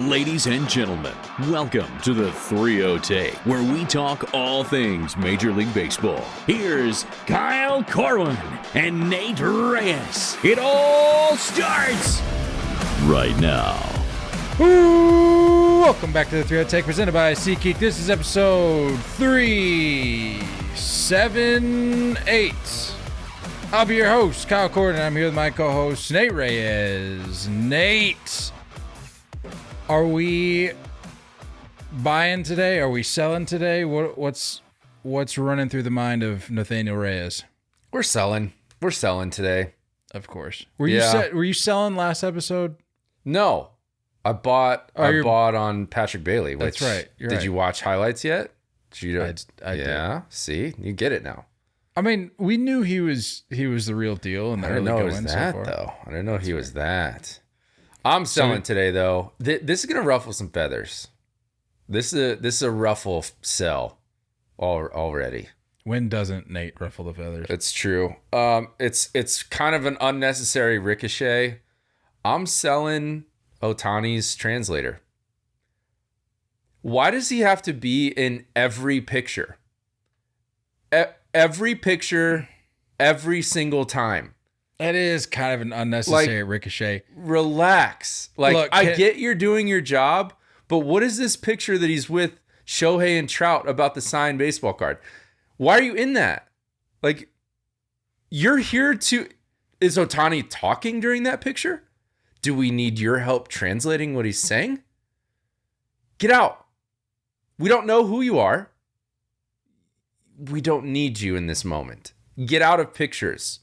Ladies and gentlemen, welcome to the THREEOHTAKE, where we talk all things Major League Baseball. Here's Kyle Corwin and Nate Reyes. It all starts right now. Ooh, welcome back to the THREEOHTAKE presented by SeatGeek. This is episode 378. I'll be your host, Kyle Corwin, and I'm here with my co-host, Nate Reyes. Nate, are we buying today? Are we selling today? What's running through the mind of Nathaniel Reyes? We're selling today. Of course. Were you selling last episode? No, I bought on Patrick Bailey. That's right. Did you watch highlights yet? I Yeah. did. See, you get it now. I mean, we knew he was the real deal in the early going so far. Though. I didn't know he was that. I'm selling today though. This is gonna ruffle some feathers. This is a ruffle sell already. When doesn't Nate ruffle the feathers? It's true. It's kind of an unnecessary ricochet. I'm selling Ohtani's translator. Why does he have to be in every picture? Every picture, every single time. That is kind of an unnecessary ricochet. Relax. Look, I get you're doing your job, but what is this picture that he's with Shohei and Trout about the signed baseball card? Why are you in that? Like, you're here to... Is Ohtani talking during that picture? Do we need your help translating what he's saying? Get out. We don't know who you are. We don't need you in this moment. Get out of pictures.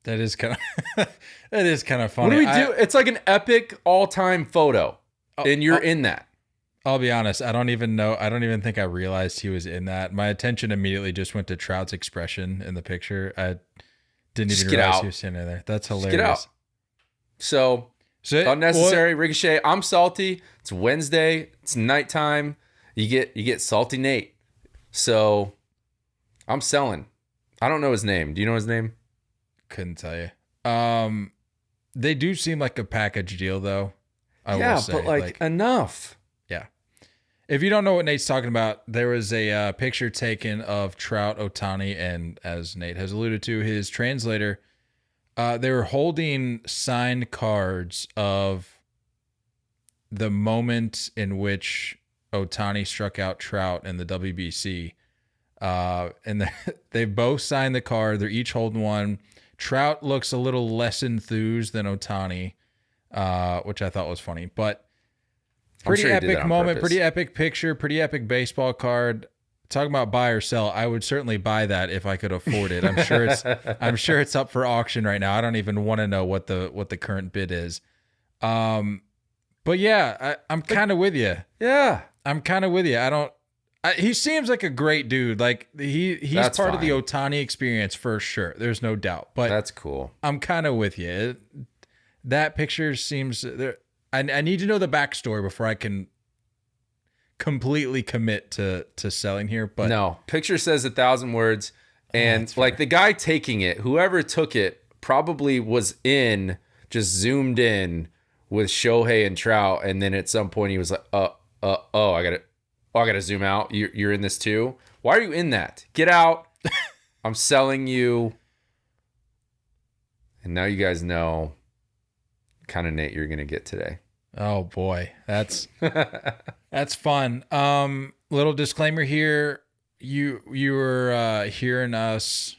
That is kind of funny. What do we do? It's like an epic all-time photo, and you're in that. I'll be honest. I don't even think I realized he was in that. My attention immediately just went to Trout's expression in the picture. I didn't even realize he was sitting there. That's hilarious. Just get out. So unnecessary ricochet. I'm salty. It's Wednesday. It's nighttime. You get salty Nate. So I'm selling. I don't know his name. Do you know his name? Couldn't tell you. They do seem like a package deal though. I will say. But like enough. Yeah. If you don't know what Nate's talking about, there was a picture taken of Trout, Ohtani, and as Nate has alluded to, his translator. They were holding signed cards of the moment in which Ohtani struck out Trout in the WBC. And they both signed the card. They're each holding one. Trout looks a little less enthused than Ohtani, which I thought was funny. But pretty epic moment, pretty epic picture, pretty epic baseball card. Talking about buy or sell, I would certainly buy that if I could afford it. I'm sure it's up for auction right now. I don't even want to know what the current bid is. But yeah, I'm kind of with you. Yeah. I'm kind of with you. He seems like a great dude. Like he's That's part fine. of the Ohtani experience for sure. There's no doubt. But that's cool. I'm kind of with you. That picture seems there. I need to know the backstory before I can completely commit to selling here. But no, picture says 1,000 words, and like the guy taking it, whoever took it, probably was just zoomed in with Shohei and Trout, and then at some point he was like, I gotta zoom out. You're in this too. Why are you in that? Get out. I'm selling you. And now you guys know kind of Nate you're gonna get today. Oh boy, that's fun. Little disclaimer here. You were hearing us.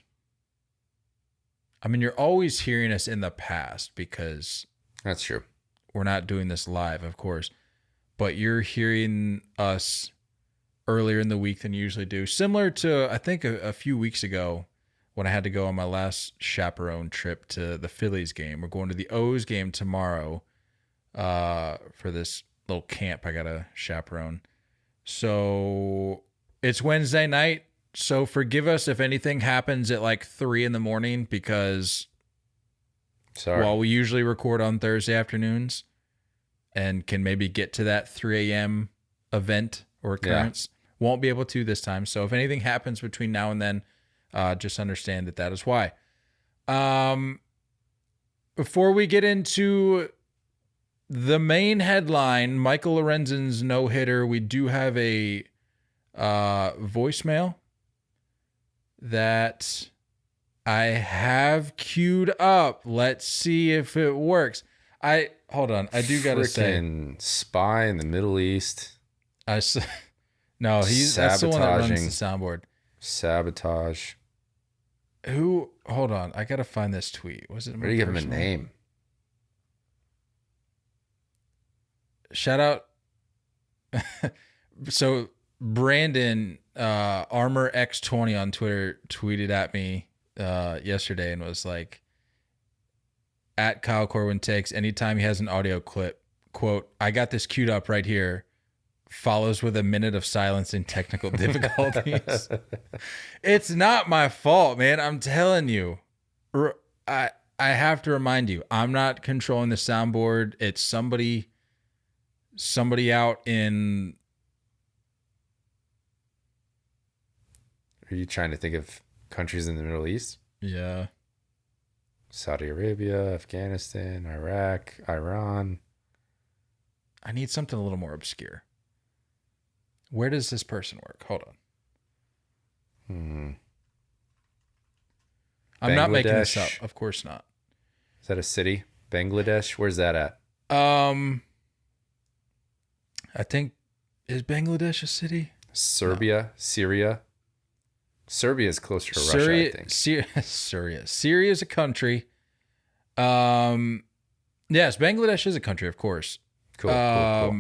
I mean, you're always hearing us in the past because that's true. We're not doing this live, of course, but you're hearing us earlier in the week than you usually do. Similar to, I think, a few weeks ago when I had to go on my last chaperone trip to the Phillies game. We're going to the O's game tomorrow for this little camp I got to chaperone. So it's Wednesday night. So forgive us if anything happens at like 3 a.m. because while we usually record on Thursday afternoons and can maybe get to that 3 a.m. event or occurrence, won't be able to this time. So if anything happens between now and then, just understand that is why. Before we get into the main headline, Michael Lorenzen's no-hitter. We do have a voicemail that I have queued up. Let's see if it works. Hold on. I do got to say. Spy in the Middle East. That's the one that runs the soundboard. Sabotage. Hold on. I got to find this tweet. Was it? Where do you give him a name? Shout out. So Brandon Armor X20 on Twitter tweeted at me yesterday and was like, at Kyle Corwin Takes, anytime he has an audio clip, quote, I got this queued up right here, follows with a minute of silence and technical difficulties. It's not my fault, man. I'm telling you. I have to remind you, I'm not controlling the soundboard. It's somebody out in... Are you trying to think of countries in the Middle East? Yeah. Saudi Arabia, Afghanistan, Iraq, Iran. I need something a little more obscure. Where does this person work? Hold on. I'm not making this up. Of course not. Is that a city? Bangladesh? Where's that at? I think, is Bangladesh a city? Serbia? No. Syria? Serbia is closer to Russia, I think. Syria is a country. Yes, Bangladesh is a country, of course. Cool. That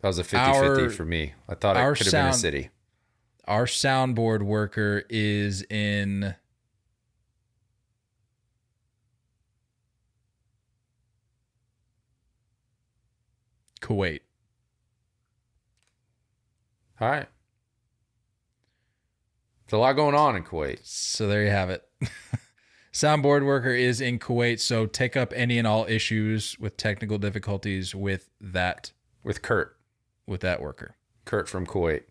was a 50-50 for me. I thought it could have been a city. Our soundboard worker is in... Kuwait. All right. There's a lot going on in Kuwait. So there you have it. Soundboard worker is in Kuwait, so take up any and all issues with technical difficulties with that. With Kurt. With that worker. Kurt from Kuwait.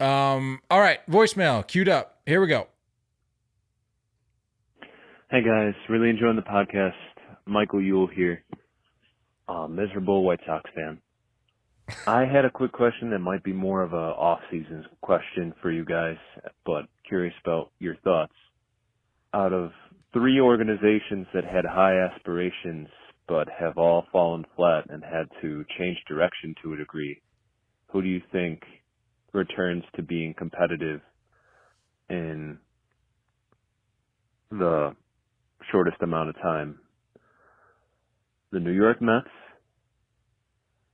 All right, voicemail queued up. Here we go. Hey guys, really enjoying the podcast. Michael Yule here. Miserable White Sox fan. I had a quick question that might be more of a off-season question for you guys, but curious about your thoughts. Out of 3 organizations that had high aspirations but have all fallen flat and had to change direction to a degree, who do you think returns to being competitive in the shortest amount of time? The New York Mets,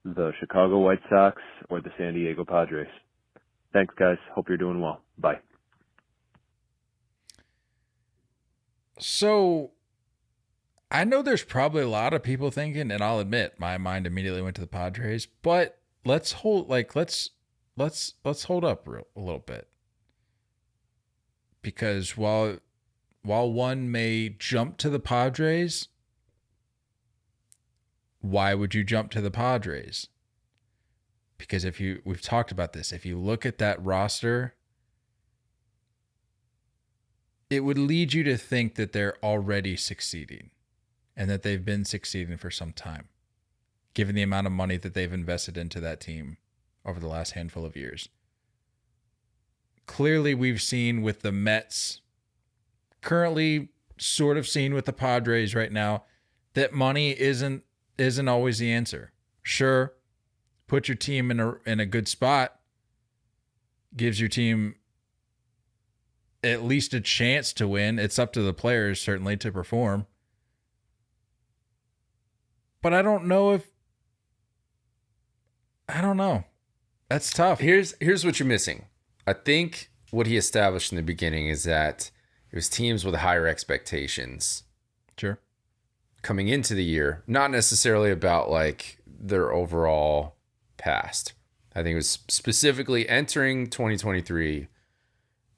the Chicago White Sox, or the San Diego Padres? Thanks, guys. Hope you're doing well. Bye. So I know there's probably a lot of people thinking, and I'll admit my mind immediately went to the Padres, but let's hold up a little bit. Because while one may jump to the Padres, why would you jump to the Padres? Because we've talked about this, if you look at that roster, it would lead you to think that they're already succeeding and that they've been succeeding for some time, given the amount of money that they've invested into that team over the last handful of years. Clearly, we've seen with the Mets, currently sort of seen with the Padres right now, that money isn't always the answer. Sure, put your team in a good spot, gives your team at least a chance to win. It's up to the players, certainly, to perform. But I don't know. That's tough. Here's what you're missing. I think what he established in the beginning is that it was teams with higher expectations. Sure. Coming into the year, not necessarily about like their overall past. I think it was specifically entering 2023.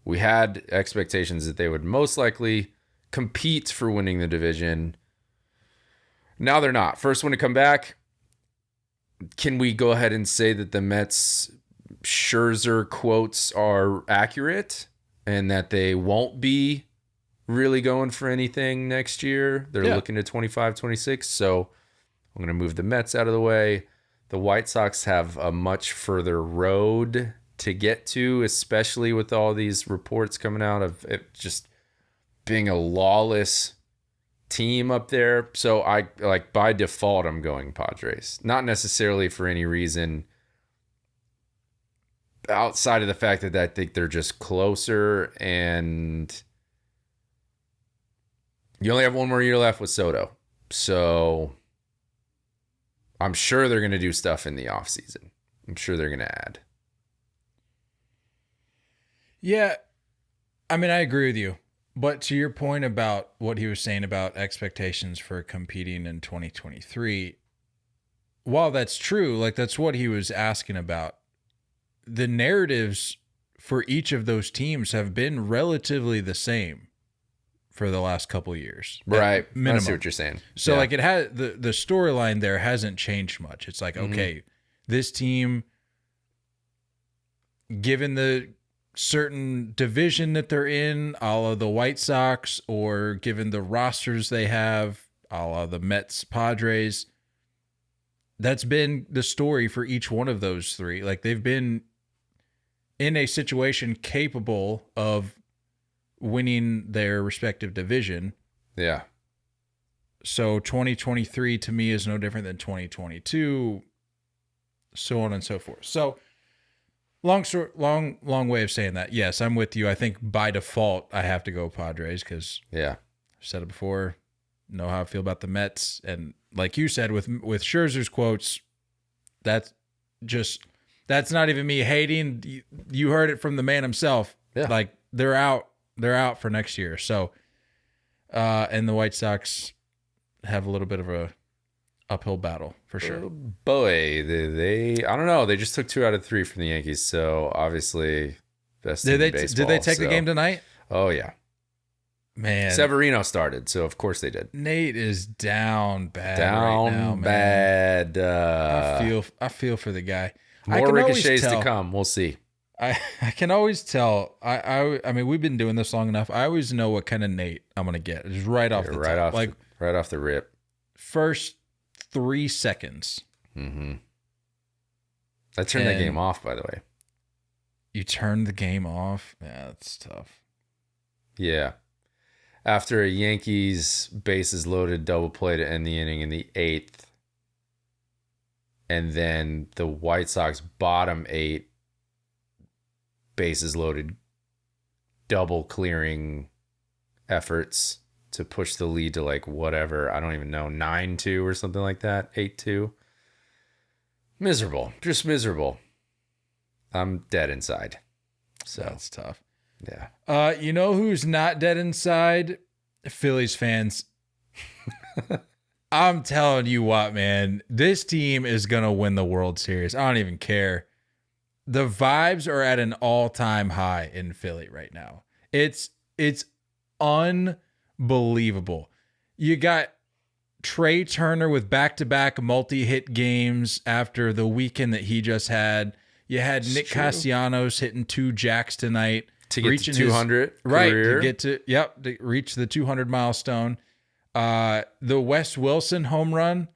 We had expectations that they would most likely compete for winning the division. Now they're not. First one to come back. Can we go ahead and say that the Mets' Scherzer quotes are accurate and that they won't be really going for anything next year. They're looking to 25, 26. So I'm going to move the Mets out of the way. The White Sox have a much further road to get to, especially with all these reports coming out of it just being a lawless team up there. So I like by default, I'm going Padres. Not necessarily for any reason outside of the fact that I think they're just closer, and you only have one more year left with Soto. So I'm sure they're going to do stuff in the offseason. I'm sure they're going to add. Yeah, I mean, I agree with you. But to your point about what he was saying about expectations for competing in 2023, while that's true, like that's what he was asking about, the narratives for each of those teams have been relatively the same for the last couple of years. Right. Minimum. I see what you're saying. So like it had the storyline there hasn't changed much. It's like, okay, this team, given the certain division that they're in, a la the White Sox, or given the rosters they have, a la the Mets, Padres, that's been the story for each one of those three. Like they've been in a situation capable of winning their respective division. Yeah. So 2023 to me is no different than 2022, so on and so forth. So long way of saying that. Yes, I'm with you. I think by default I have to go Padres because I've said it before. Know how I feel about the Mets, and like you said with Scherzer's quotes, that's not even me hating. You heard it from the man himself. Yeah. Like they're out for next year. So, and the White Sox have a little bit of a uphill battle for sure. Oh boy, they I don't know. They just took 2 out of 3 from the Yankees, so obviously best team in baseball. Did they take the game tonight? Oh yeah, man. Severino started, so of course they did. Nate is down bad right now, man. Bad. I feel for the guy. More ricochets to come. We'll see. I can always tell. I mean, we've been doing this long enough. I always know what kind of Nate I'm gonna get. Just right off the top. Right off the rip. First 3 seconds. Mm-hmm. I turned the game off, by the way. You turned the game off? Yeah, that's tough. Yeah. After a Yankees bases loaded double play to end the inning in the 8th, and then the White Sox bottom 8 bases loaded double clearing efforts to push the lead to like whatever, I don't even know, 9-2 or something like that, 8-2. Miserable, just miserable. I'm dead inside. So that's tough. Yeah. You know who's not dead inside? Phillies fans. I'm telling you what, man, this team is going to win the World Series. I don't even care. The vibes are at an all-time high in Philly right now. It's unbelievable. You got Trey Turner with back-to-back multi-hit games after the weekend that he just had. You had Nick Castellanos hitting 2 jacks tonight. To get to 200 career. Right, to reach the 200 milestone. The Wes Wilson home run,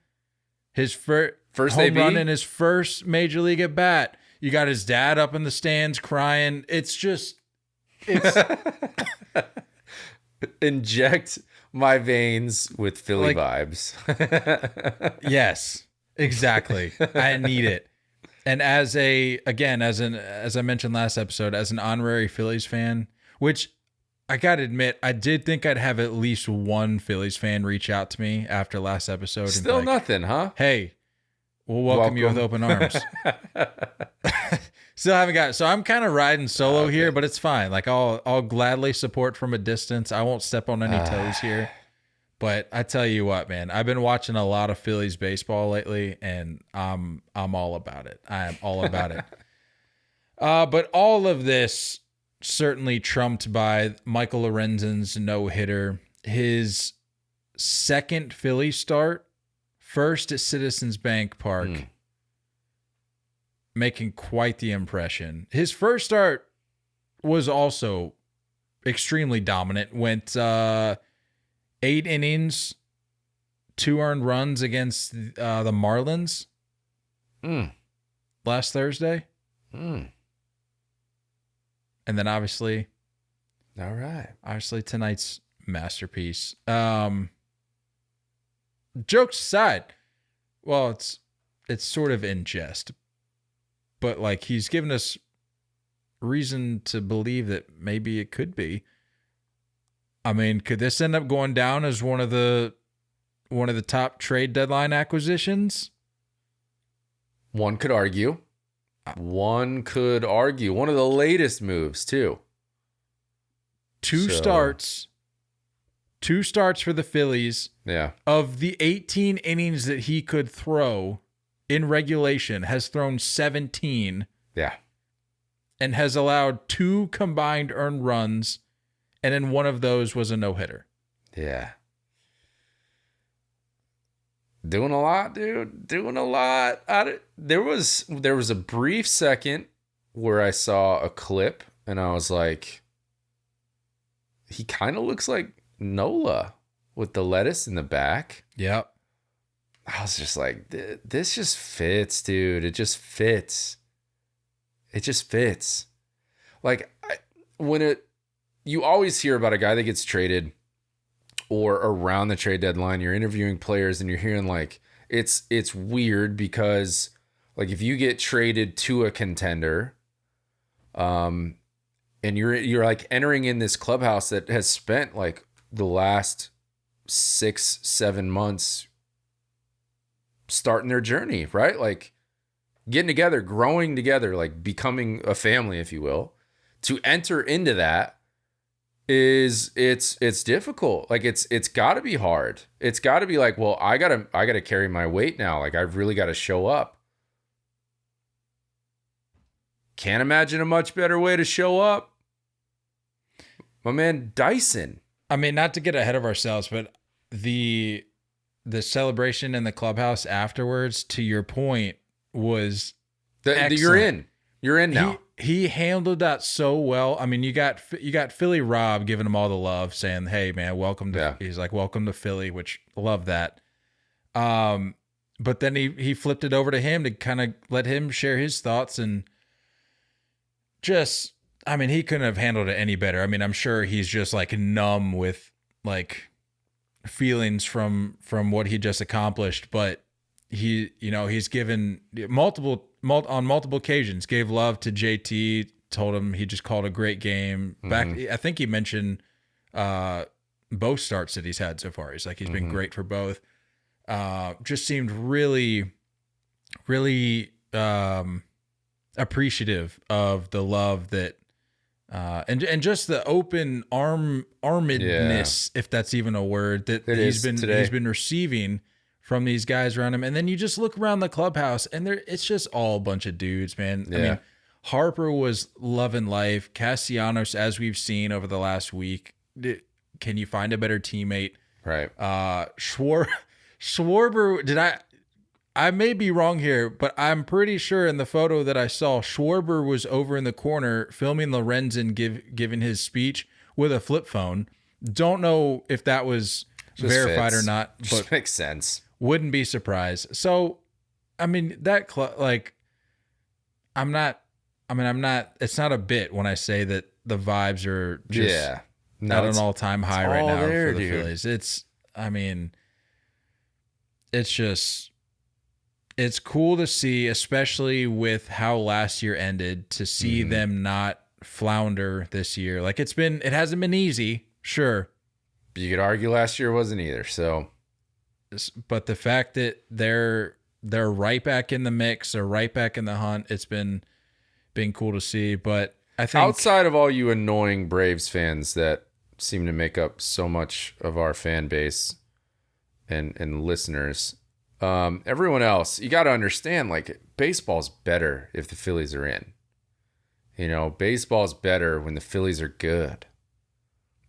his first home run in his first major league at bat. You got his dad up in the stands crying. It's inject my veins with Philly vibes. Yes, exactly. I need it. And as I mentioned last episode, as an honorary Phillies fan, which I got to admit, I did think I'd have at least one Phillies fan reach out to me after last episode. Still and be like, nothing, huh? Hey, we'll welcome you with open arms. Still haven't got it. So I'm kind of riding solo here, but it's fine. Like I'll gladly support from a distance. I won't step on any toes here. But I tell you what, man, I've been watching a lot of Phillies baseball lately, and I'm all about it. I am all about it. But all of this certainly trumped by Michael Lorenzen's no-hitter, his second Philly start, first at Citizens Bank Park, making quite the impression. His first start was also extremely dominant. Went 8 innings, 2 earned runs against the Marlins last Thursday. And then obviously tonight's masterpiece. Jokes aside, well, it's sort of in jest, but like he's given us reason to believe that maybe it could be. I mean, could this end up going down as one of the top trade deadline acquisitions? One could argue. One of the latest moves too. Two starts for the Phillies. Yeah. Of the 18 innings that he could throw in regulation, has thrown 17. Yeah. And has allowed 2 combined earned runs, and in one of those was a no-hitter. Yeah. Doing a lot, dude. Doing a lot. There was a brief second where I saw a clip, and I was like, he kind of looks like Nola with the lettuce in the back. Yep. I was just like, this just fits, dude. It just fits. Like, you always hear about a guy that gets traded or around the trade deadline, you're interviewing players and you're hearing like, it's weird because like if you get traded to a contender, and you're like entering in this clubhouse that has spent like the last 6-7 months starting their journey, right? Like getting together, growing together, like becoming a family, if you will. To enter into that it's difficult. Like it's got to be hard. It's got to be like, well, I gotta carry my weight now. Like I've really got to show up. Can't imagine a much better way to show up. My man Dyson. I mean, not to get ahead of ourselves, but the celebration in the clubhouse afterwards, to your point, was excellent. You're in now. He handled that so well. I mean, you got Philly Rob giving him all the love, saying, "Hey, man, welcome to." Yeah. He's like, "Welcome to Philly," which love that. But then he flipped it over to him to kind of let him share his thoughts, and just, I mean, he couldn't have handled it any better. I mean, I'm sure he's just like numb with like feelings from what he just accomplished, but he's given on multiple occasions, gave love to JT, told him he just called a great game. Back, I think he mentioned both starts that he's had so far. He's like, he's been great for both. Just seemed really, really appreciative of the love that, and just the open armedness, if that's even a word, that he's been receiving from these guys around him. And then you just look around the clubhouse and it's just all a bunch of dudes, man. Yeah. I mean, Harper was loving life. Castellanos, as we've seen over the last week, can you find a better teammate? Right. Schwarber, I may be wrong here, but I'm pretty sure in the photo that I saw, Schwarber was over in the corner filming Lorenzen giving his speech with a flip phone. Don't know if that was just verified or not, but just makes sense. Wouldn't be surprised. So, I mean, I'm not, it's not a bit when I say that the vibes are just at an all-time high right now for the Phillies. It's cool to see, especially with how last year ended, to see them not flounder this year. Like it hasn't been easy, sure. You could argue last year wasn't either. So, but the fact that they're right back in the mix, they're right back in the hunt, it's been cool to see. But I think outside of all you annoying Braves fans that seem to make up so much of our fan base and listeners, everyone else, you got to understand, like, baseball's better if the Phillies are in. Baseball's better when the Phillies are good,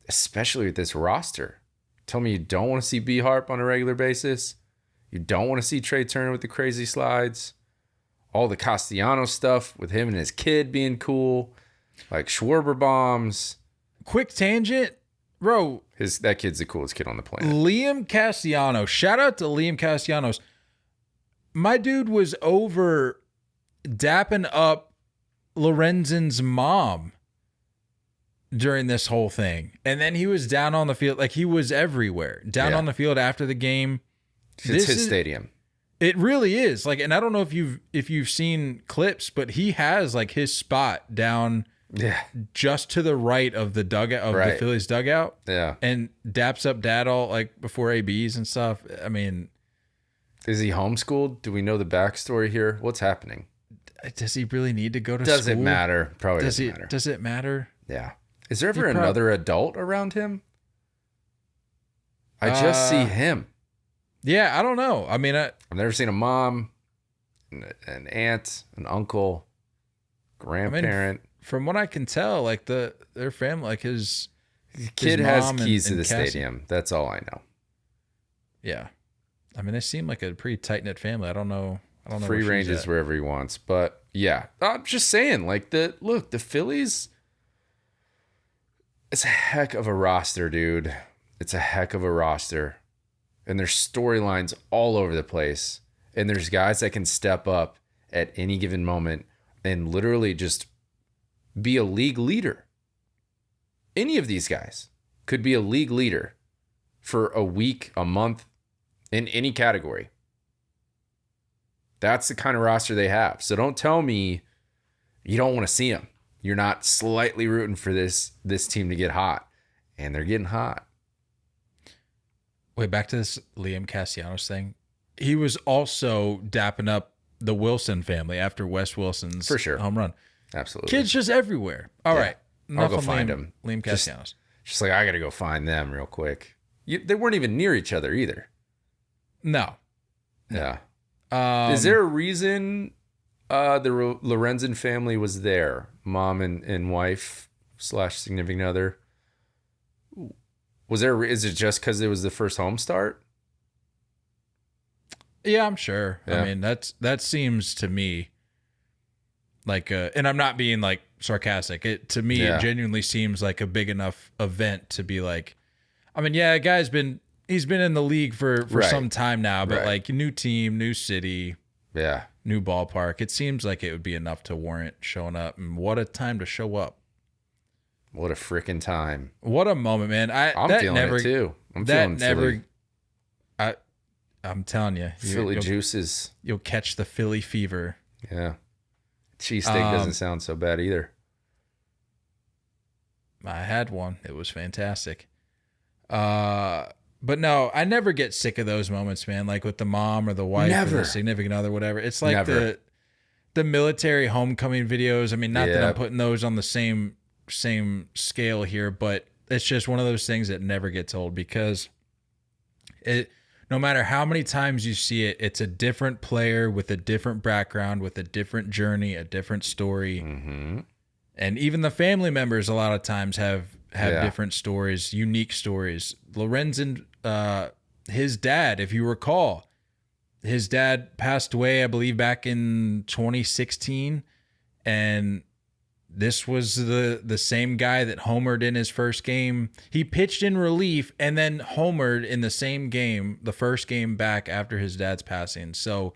especially with this roster. Tell me you don't want to see B Harp on a regular basis. You don't want to see Trey Turner with the crazy slides. All the Castellanos stuff with him and his kid being cool. Like Schwarber bombs. quick tangent, bro. That kid's the coolest kid on the planet. Liam Castellanos. Shout out to Liam Castellanos. My dude was over dapping up Lorenzen's mom during this whole thing. And then he was down on the field. Like, he was everywhere. Down on the field after the game. It's his stadium. It really is. Like, and I don't know if you've seen clips, but he has like his spot down just to the right of the dugout of the Phillies dugout. Yeah. And daps up dad all like before ABs and stuff. I mean, is he homeschooled? Do we know the backstory here? What's happening? Does he really need to go to school? Does it matter? Probably doesn't matter. Does it matter? Yeah. Is there ever another adult around him? I just see him. Yeah, I don't know. I mean, I've never seen a mom, an aunt, an uncle, grandparent. From what I can tell, like their family, like his kid has keys to the stadium. That's all I know. Yeah, I mean, they seem like a pretty tight knit family. I don't know. Free ranges wherever he wants, but yeah, I'm just saying, like the Phillies. It's a heck of a roster, dude. It's a heck of a roster. And there's storylines all over the place. And there's guys that can step up at any given moment and literally just be a league leader. Any of these guys could be a league leader for a week, a month, in any category. That's the kind of roster they have. So don't tell me you don't want to see them. You're not slightly rooting for this team to get hot. And they're getting hot. Wait, back to this Liam Castellanos thing. He was also dapping up the Wilson family after Wes Wilson's home run. Absolutely. Kids just everywhere. All right. I'll go find him. Liam Castellanos. Just like, I got to go find them real quick. They weren't even near each other either. No. Yeah. Is there a reason the Lorenzen family was there? Mom and wife / significant other? Is it just because it was the first home start? Yeah, I'm sure. Yeah. I mean, that seems to me like, and I'm not being like sarcastic. It genuinely seems like a big enough event to be like, I mean, yeah, he's been in the league for some time now, but like new team, new city, new ballpark. It seems like it would be enough to warrant showing up. And what a time to show up. What a freaking time. What a moment, man. I'm feeling it too. I'm feeling Philly. I'm telling you. Philly juices. You'll catch the Philly fever. Yeah. Cheesesteak doesn't sound so bad either. I had one. It was fantastic. But no, I never get sick of those moments, man. Like with the mom or the wife or the significant other, whatever. It's like the military homecoming videos. I mean, not that I'm putting those on the same scale here, but it's just one of those things that never gets old because no matter how many times you see it, it's a different player with a different background, with a different journey, a different story. Mm-hmm. And even the family members a lot of times have different stories, unique stories. Lorenzen, his dad, if you recall, his dad passed away, I believe, back in 2016, and this was the same guy that homered in his first game. He pitched in relief and then homered in the same game, the first game back after his dad's passing. So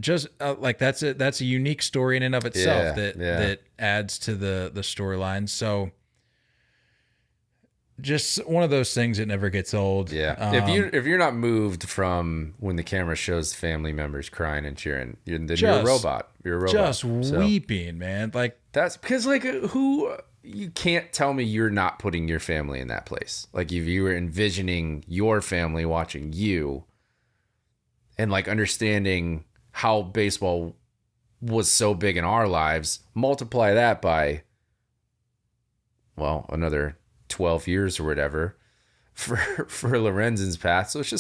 just like that's a unique story in and of itself that adds to the storyline. So just one of those things that never gets old. Yeah. If you're not moved from when the camera shows family members crying and cheering, then you're a robot. You're a robot. Just weeping, man. Like that's because you can't tell me you're not putting your family in that place. Like if you were envisioning your family watching you and like understanding how baseball was so big in our lives, multiply that by, well, another 12 years or whatever for Lorenzen's path. So it's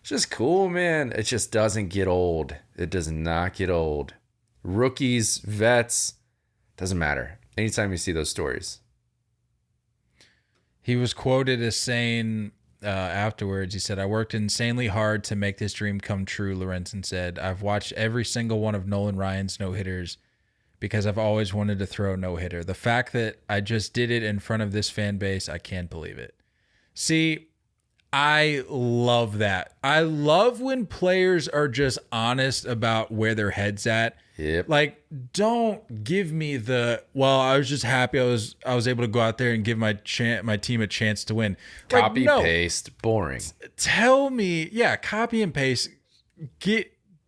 just cool, man. It just doesn't get old. It does not get old. Rookies, vets, doesn't matter. Anytime you see those stories. He was quoted as saying afterwards, he said, "I worked insanely hard to make this dream come true," Lorenzen said. "I've watched every single one of Nolan Ryan's no-hitters because I've always wanted to throw a no-hitter. The fact that I just did it in front of this fan base, I can't believe it. See, I love that. I love when players are just honest about where their head's at. Yep. Like, don't give me I was just happy I was able to go out there and give my team a chance to win. Copy, paste, boring. Tell me, copy and paste.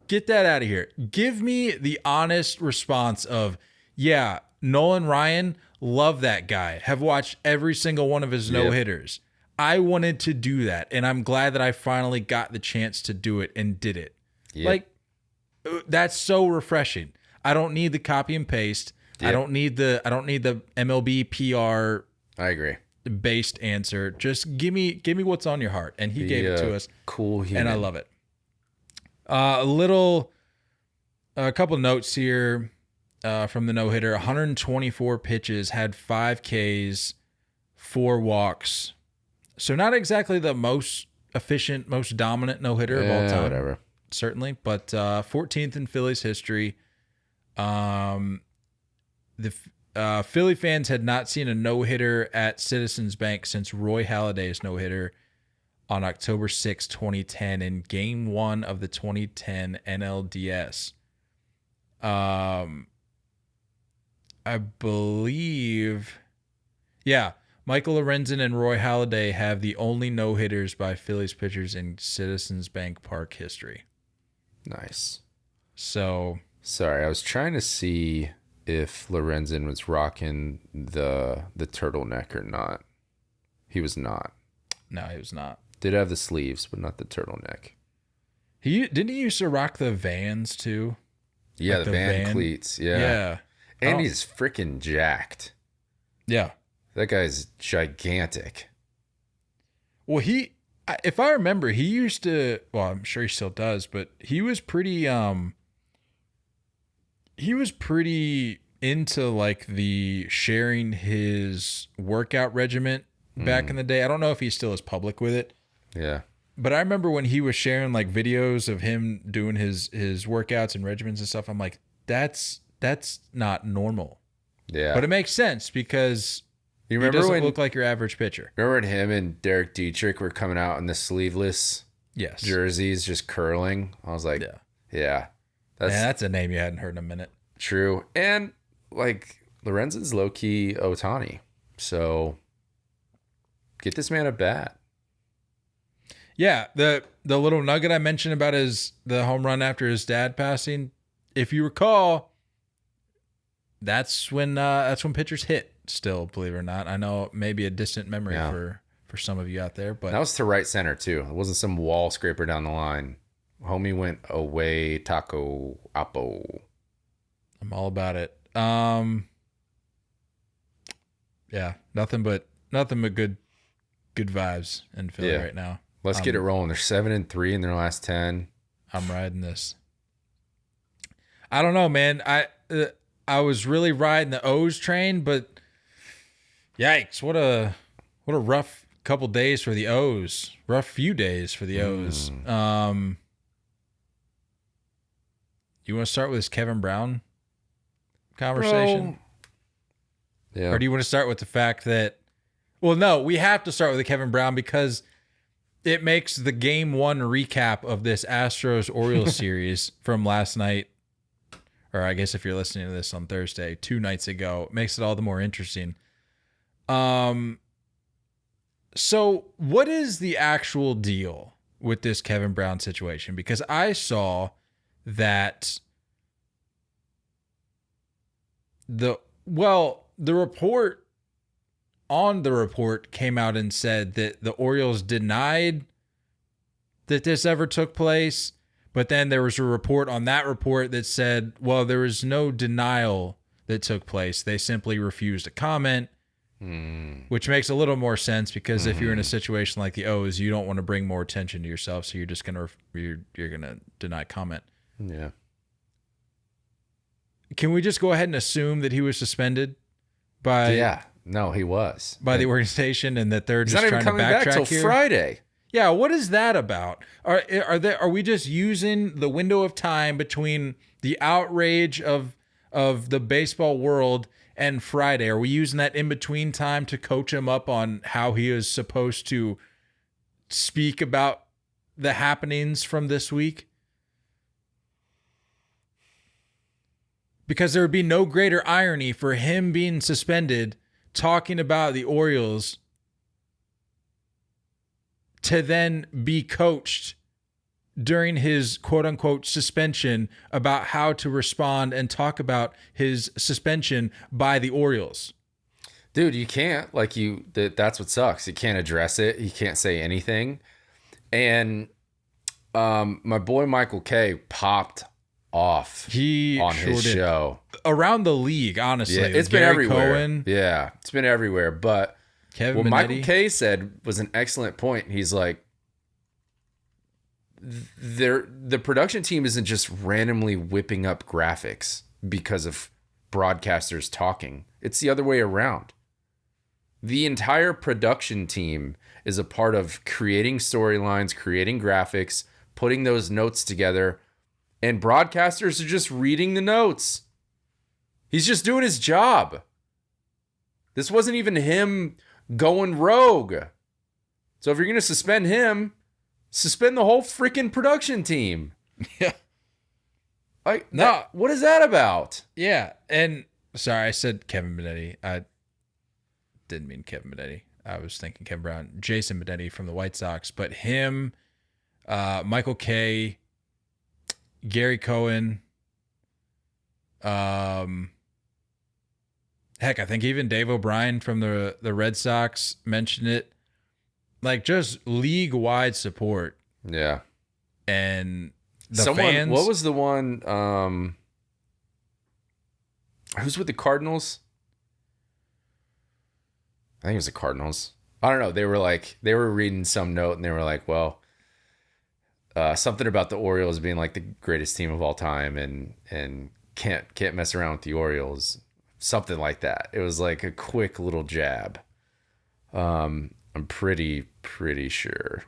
Get that out of here. Give me the honest response of, Nolan Ryan, love that guy. Have watched every single one of his no-hitters. I wanted to do that, and I'm glad that I finally got the chance to do it and did it. Yep. Like, that's so refreshing. I don't need the copy and paste. Yep. I don't need the MLB PR. I agree. Based answer. Just give me what's on your heart, and he gave it to us. Cool human. And I love it. A couple notes here from the no-hitter. 124 pitches, had 5 Ks, 4 walks. So not exactly the most efficient, most dominant no-hitter of all time. Whatever. Certainly, but 14th in Phillies history. The Philly fans had not seen a no-hitter at Citizens Bank since Roy Halladay's no-hitter on October 6, 2010 in Game 1 of the 2010 NLDS. I believe, Michael Lorenzen and Roy Halladay have the only no-hitters by Phillies pitchers in Citizens Bank Park history. Nice. So, sorry, I was trying to see if Lorenzen was rocking the turtleneck or not. He was not. No, he was not. Did have the sleeves, but not the turtleneck. Didn't he used to rock the Vans too? Yeah, like the Van cleats. Yeah. And he's freaking jacked. Yeah. That guy's gigantic. Well, if I remember, he used to, well, I'm sure he still does, but he was pretty into like the sharing his workout regimen back in the day. I don't know if he still is public with it. Yeah. But I remember when he was sharing like videos of him doing his workouts and regimens and stuff, I'm like, that's not normal. Yeah. But it makes sense because he doesn't look like your average pitcher. Remember when him and Derek Dietrich were coming out in the sleeveless jerseys just curling? I was like, yeah. That's a name you hadn't heard in a minute. True. And like Lorenzen's low-key Ohtani. So get this man a bat. Yeah, the little nugget I mentioned about the home run after his dad passing, if you recall, that's when pitchers hit still, believe it or not. I know it may be a distant memory for some of you out there, but that was to right center too. It wasn't some wall scraper down the line. Homie went away, taco, apo. I'm all about it. Yeah, nothing but good vibes in Philly right now. Let's get it rolling. They're 7-3 in their last 10. I'm riding this. I don't know, man. I was really riding the O's train, but yikes! What a rough couple days for the O's. Rough few days for the O's. You want to start with this Kevin Brown conversation? Yeah. Or do you want to start with the fact that? Well, no, we have to start with the Kevin Brown because it makes the Game 1 recap of this Astros-Orioles series from last night, or I guess if you're listening to this on Thursday, 2 nights ago, it makes it all the more interesting. So what is the actual deal with this Kevin Brown situation? Because I saw that the report came out and said that the Orioles denied that this ever took place, but then there was a report on that report that said, well, there was no denial that took place. They simply refused to comment, which makes a little more sense because if you're in a situation like the O's, you don't want to bring more attention to yourself, so you're just gonna deny comment. Yeah. Can we just go ahead and assume that he was suspended by? Yeah. No, he was by the organization, and that they're just trying to backtrack here. He's not even coming back till Friday. Yeah, what is that about? Are we just using the window of time between the outrage of of the baseball world and Friday? Are we using that in between time to coach him up on how he is supposed to speak about the happenings from this week? Because there would be no greater irony for him being suspended, talking about the Orioles, to then be coached during his quote-unquote suspension about how to respond and talk about his suspension by the Orioles. Dude, you can't. That's what sucks. You can't address it. You can't say anything. And my boy Michael K popped off on his show. Around the league, honestly. Yeah, it's been everywhere. Yeah, it's been everywhere. But what Michael K said was an excellent point. He's like, the production team isn't just randomly whipping up graphics because of broadcasters talking. It's the other way around. The entire production team is a part of creating storylines, creating graphics, putting those notes together, and broadcasters are just reading the notes. He's just doing his job. This wasn't even him going rogue. So if you're going to suspend him, suspend the whole freaking production team. Yeah. What is that about? Yeah. And sorry, I said Kevin Benetti. I didn't mean Kevin Benetti. I was thinking Kevin Brown. Jason Benetti from the White Sox. But him, Michael K, Gary Cohen, heck, I think even Dave O'Brien from the Red Sox mentioned it. Like, just league-wide support. Yeah. And the fans. What was the one? Who's with the Cardinals? I think it was the Cardinals. I don't know. They were reading some note and they were like, well, something about the Orioles being like the greatest team of all time and can't mess around with the Orioles. Something like that. It was like a quick little jab. I'm pretty sure.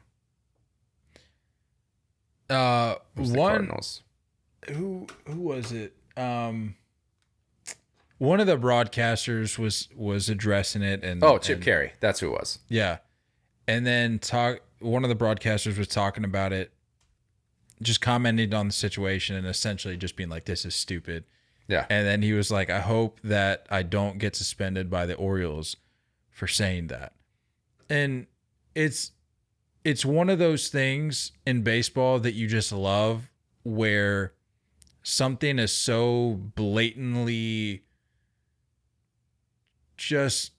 Cardinals. Who was it? One of the broadcasters was addressing it, and Chip Carey. That's who it was. Yeah, and then one of the broadcasters was talking about it, just commenting on the situation and essentially just being like, "This is stupid." Yeah, and then he was like, "I hope that I don't get suspended by the Orioles for saying that." And it's one of those things in baseball that you just love, where something is so blatantly, just,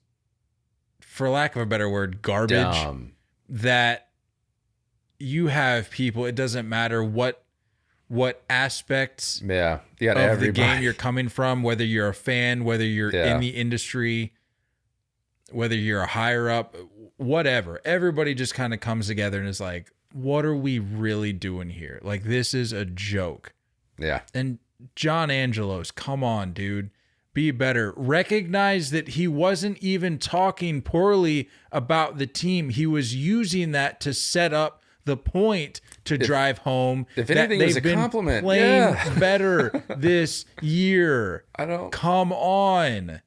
for lack of a better word, garbage, dumb, that you have people, it doesn't matter what aspects of the game you're coming from, whether you're a fan, whether you're in the industry, whether you're a higher up, whatever. Everybody just kind of comes together and is like, what are we really doing here? Like, this is a joke. Yeah. And John Angelos, come on, dude. Be better. Recognize that he wasn't even talking poorly about the team. He was using that to set up the point to drive home. If anything, it was a compliment. Playing better this year. Come on.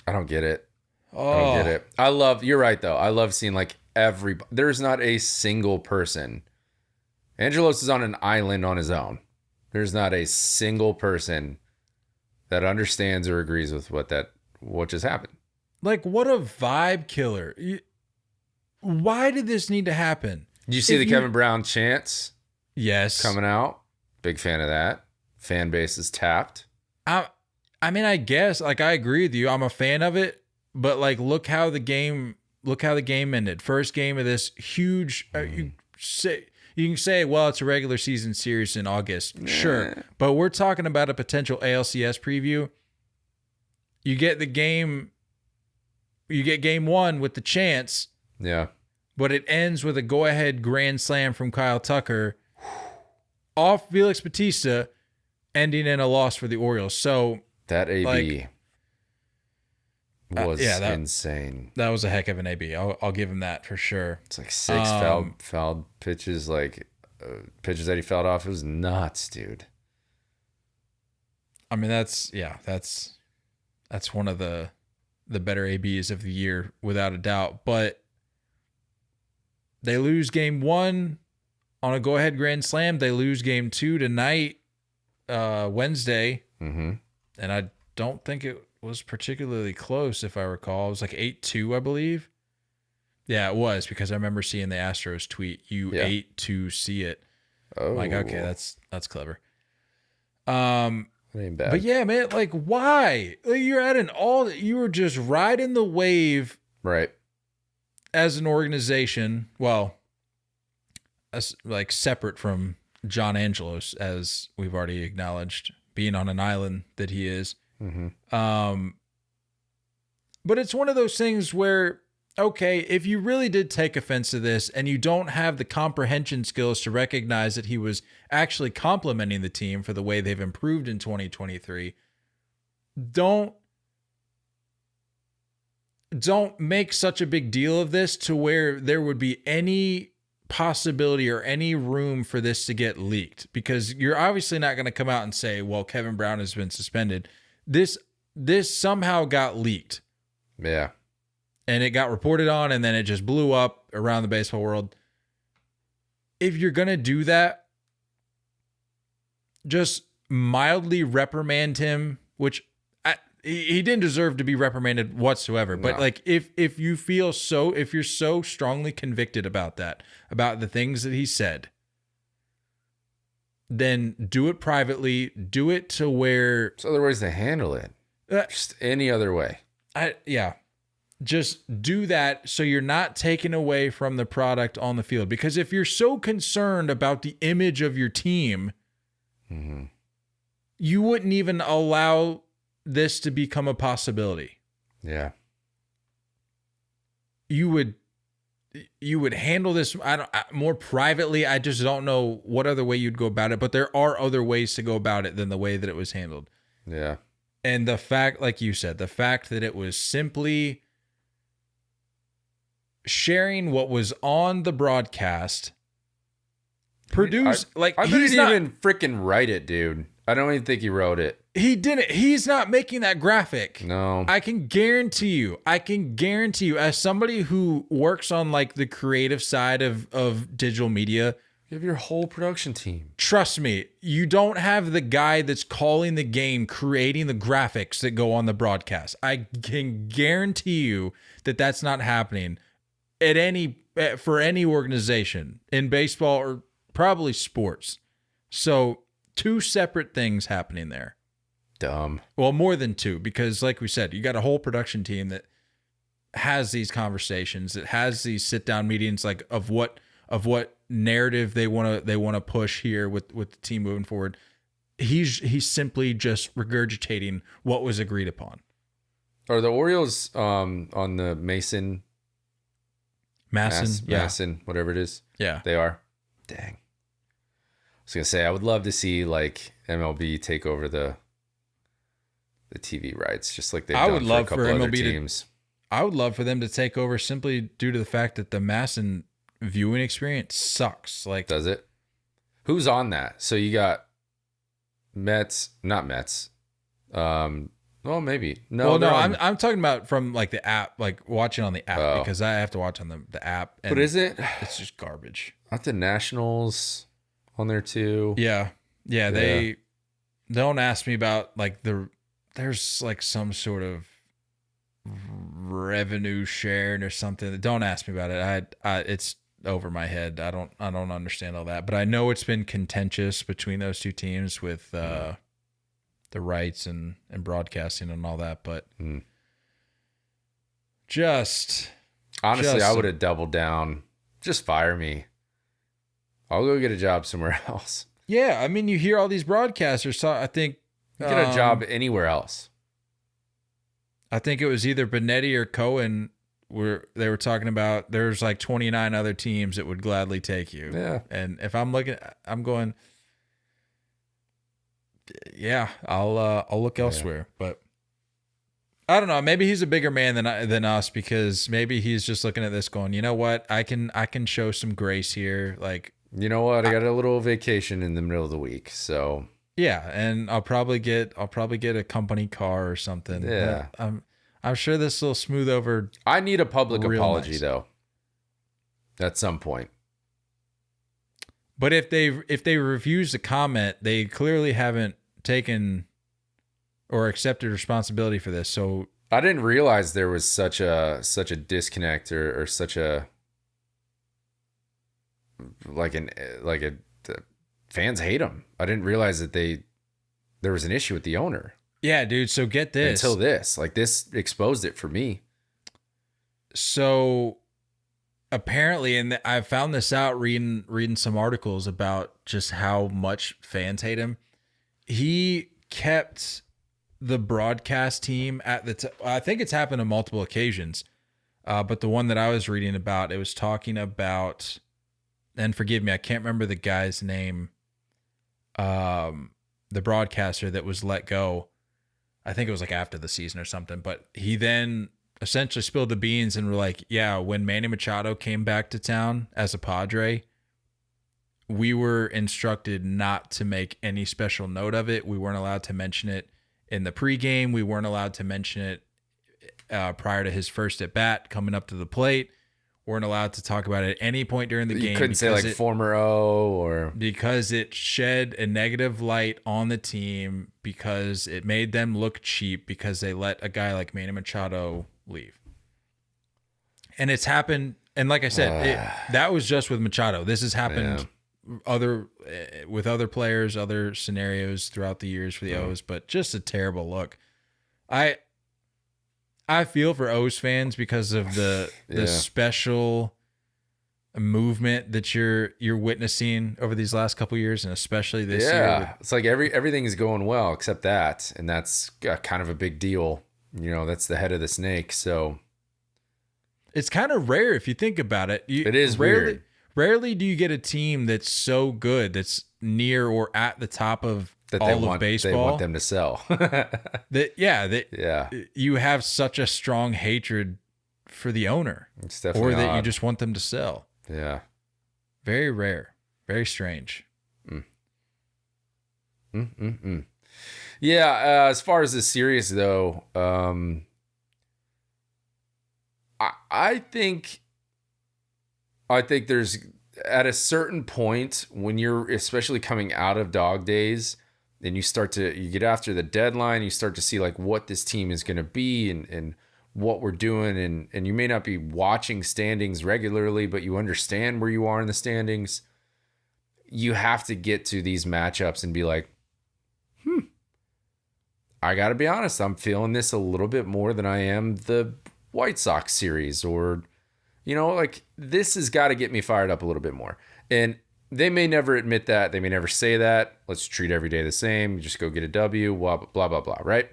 I don't get it. I don't get it. You're right though. I love seeing like there's not a single person. Angelos is on an island on his own. There's not a single person that understands or agrees with what just happened. Like, what a vibe killer. Why did this need to happen? Did you see Kevin Brown chants? Yes. Coming out. Big fan of that. Fan base is tapped. I mean, I guess, like, I agree with you. I'm a fan of it, but like, look how the game ended. First game of this huge, you can say, well, it's a regular season series in August. Sure. But we're talking about a potential ALCS preview. You get game one with the chance. Yeah. But it ends with a go-ahead grand slam from Kyle Tucker off Felix Bautista, ending in a loss for the Orioles. So that AB was insane. That was a heck of an AB. I'll give him that for sure. It's like 6 fouled pitches, like pitches that he fouled off. It was nuts, dude. I mean, that's one of the better ABs of the year without a doubt. But they lose game 1 on a go-ahead grand slam. They lose game 2 tonight, Wednesday, and I don't think it was particularly close. If I recall, it was like 8-2, I believe. Yeah, it was, because I remember seeing the Astros tweet, "You ate to see it." Oh, I'm like, okay, that's clever. Ain't bad. But yeah, man, like, why? Like, you were just riding the wave, right? As an organization, well, as like separate from John Angelos, as we've already acknowledged, being on an island that he is. But it's one of those things where, okay, if you really did take offense to this and you don't have the comprehension skills to recognize that he was actually complimenting the team for the way they've improved in 2023, don't make such a big deal of this to where there would be any possibility or any room for this to get leaked, because you're obviously not going to come out and say, well, Kevin Brown has been suspended. This somehow got leaked. Yeah. And it got reported on, and then it just blew up around the baseball world. If you're going to do that, just mildly reprimand him, which he didn't deserve to be reprimanded whatsoever. But like, if you're so strongly convicted about that, about the things that he said, then do it privately. Do it to where... There's other ways to handle it. Just any other way. Just do that so you're not taken away from the product on the field. Because if you're so concerned about the image of your team, you wouldn't even allow this to become a possibility. Yeah. You would handle this more privately. I just don't know what other way you'd go about it, but there are other ways to go about it than the way that it was handled. Yeah. And the fact, like you said, the fact that it was simply sharing what was on the broadcast produced, I didn't even freaking write it, dude. I don't even think he wrote it. He didn't. He's not making that graphic. No. I can guarantee you, as somebody who works on like the creative side of digital media, You have your whole production team. trust me, you don't have the guy that's calling the game, creating the graphics that go on the broadcast. I can guarantee you that that's not happening for any organization in baseball or probably sports. So 2 separate things happening there. Dumb. Well, more than 2, because like we said, you got a whole production team that has these conversations, that has these sit down meetings, like of what narrative they want to push here with the team moving forward. He's simply just regurgitating what was agreed upon. Are the Orioles on the Masson, whatever it is? Yeah. They are? Dang. I was going to say, I would love to see like MLB take over the TV rights, just like they've done for a couple other teams. I would love for them to take over simply due to the fact that the Masson viewing experience sucks. Like, does it? Who's on that? So you got not Mets. Well, maybe. No, I'm talking about from like the app, like watching on the app, because I have to watch on the app. And but is it? It's just garbage. Aren't the Nationals on there too? Yeah. They don't ask me about like there's like some sort of revenue sharing or something. Don't ask me about it. It's over my head. I don't understand all that, but I know it's been contentious between those 2 teams with the rights and broadcasting and all that. But I would have doubled down. Just fire me. I'll go get a job somewhere else. Yeah, I mean, you hear all these broadcasters. So I think get a job anywhere else. I think it was either Benetti or Cohen where they were talking about there's like 29 other teams that would gladly take you. Yeah. And if I'm looking, I'm going, yeah, I'll look elsewhere. But I don't know. Maybe he's a bigger man than us, because maybe he's just looking at this going, you know what? I can show some grace here. Like, you know what? I got a little vacation in the middle of the week, so Yeah, and I'll probably get a company car or something. Yeah. I'm sure this will smooth over. I need a public apology nice. though. At some point. But if they refuse the comment, they clearly haven't taken or accepted responsibility for this. So I didn't realize there was such a disconnect or such a the fans hate him. I didn't realize that there was an issue with the owner. Yeah, dude. So get this. Until this exposed it for me. So apparently, and I found this out reading some articles about just how much fans hate him. He kept the broadcast team at I think it's happened on multiple occasions. But the one that I was reading about, it was talking about, and forgive me, I can't remember the guy's name. The broadcaster that was let go. I think it was like after the season or something, but he then essentially spilled the beans and were like, yeah, when Manny Machado came back to town as a Padre, we were instructed not to make any special note of it. We weren't allowed to mention it in the pregame. We weren't allowed to mention it prior to his first at bat coming up to the plate. Weren't allowed to talk about it at any point during the game. You couldn't say like former O or... Because it shed a negative light on the team, because it made them look cheap, because they let a guy like Manny Machado leave. And it's happened, and like I said, that was just with Machado. This has happened with other players, other scenarios throughout the years for the O's, but just a terrible look. I feel for O's fans because of the special movement that you're witnessing over these last couple of years, and especially this year. Yeah, it's like everything is going well except that, and that's kind of a big deal. You know, that's the head of the snake. So it's kind of rare if you think about it. It is weird. Rarely do you get a team that's so good, that's near or at the top of of baseball. They want them to sell. You have such a strong hatred for the owner, it's definitely that odd. you just want them to sell. Yeah, very rare, very strange. Yeah, as far as this series though, I think there's at a certain point when you're especially coming out of dog days. Then you get after the deadline, you start to see like what this team is going to be and what we're doing. And you may not be watching standings regularly, but you understand where you are in the standings. You have to get to these matchups and be like, I got to be honest, I'm feeling this a little bit more than I am the White Sox series, or, like this has got to get me fired up a little bit more. And they may never admit that. They may never say that. Let's treat every day the same. Just go get a W, blah, blah, blah, blah, right?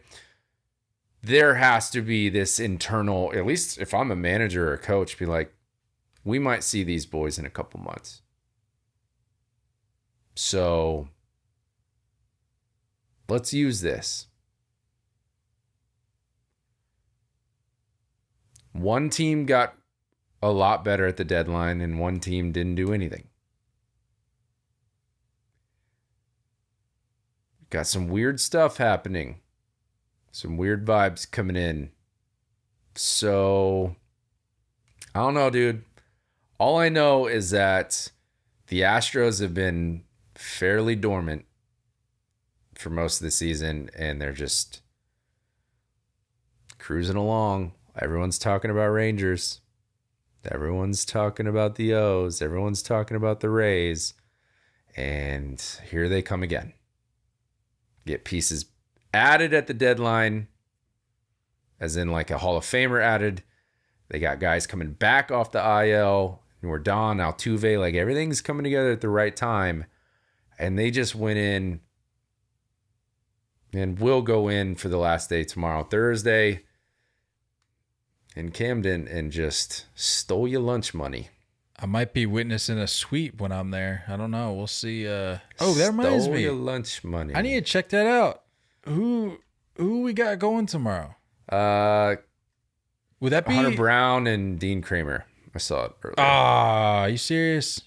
There has to be this internal, at least if I'm a manager or a coach, be like, we might see these boys in a couple months. So let's use this. One team got a lot better at the deadline and one team didn't do anything. Got some weird stuff happening. Some weird vibes coming in. So, I don't know, dude. All I know is that the Astros have been fairly dormant for most of the season, and they're just cruising along. Everyone's talking about Rangers. Everyone's talking about the O's. Everyone's talking about the Rays. And here they come again. Get pieces added at the deadline, as in like a Hall of Famer added. They got guys coming back off the IL. Jordan, Altuve, like everything's coming together at the right time. And they just went in and will go in for the last day tomorrow, Thursday, in Camden, and just stole your lunch money. I might be witnessing a sweep when I'm there. I don't know. We'll see. That reminds me. Stole your lunch money. I need to check that out. Who we got going tomorrow? Would that be Hunter Brown and Dean Kramer? I saw it earlier. Are you serious?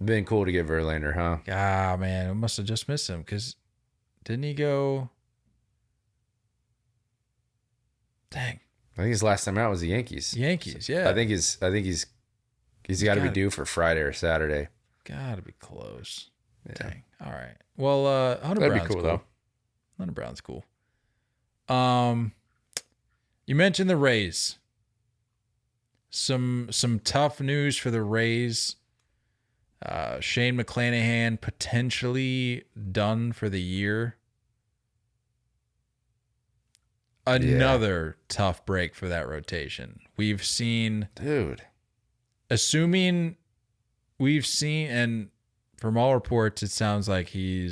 Been cool to get Verlander, huh? Ah, man, I must have just missed him because Didn't he go? Dang. I think his last time out was the Yankees. Yankees, yeah. I think he's got to be due for Friday or Saturday. Gotta be close. Yeah. Dang. All right. Well, Hunter That'd Brown's be cool, cool. though. Hunter Brown's cool. You mentioned the Rays. Some tough news for the Rays. Shane McClanahan potentially done for the year. Another tough break for that rotation. We've seen, dude. Assuming we've seen, and from all reports, it sounds like you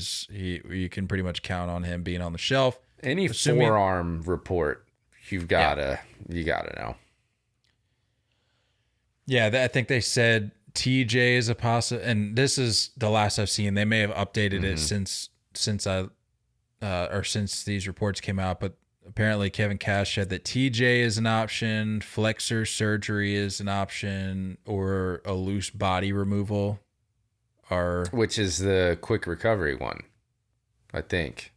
can pretty much count on him being on the shelf. Any forearm report, you gotta know. Yeah, I think they said TJ is a possible, and this is the last I've seen. They may have updated it since these reports came out, but apparently Kevin Cash said that TJ is an option, flexor surgery is an option, or a loose body removal. Which is the quick recovery one, I think.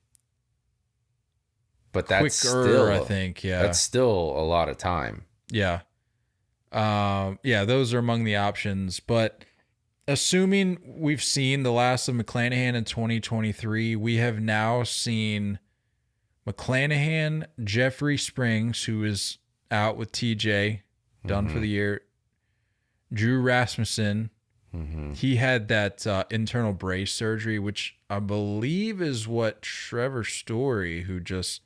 But that's quicker, still, I think, yeah. That's still a lot of time. Yeah. Those are among the options. But assuming we've seen the last of McClanahan in 2023, we have now seen McClanahan, Jeffrey Springs, who is out with TJ, done for the year, Drew Rasmussen. He had that internal brace surgery, which I believe is what Trevor Story, who just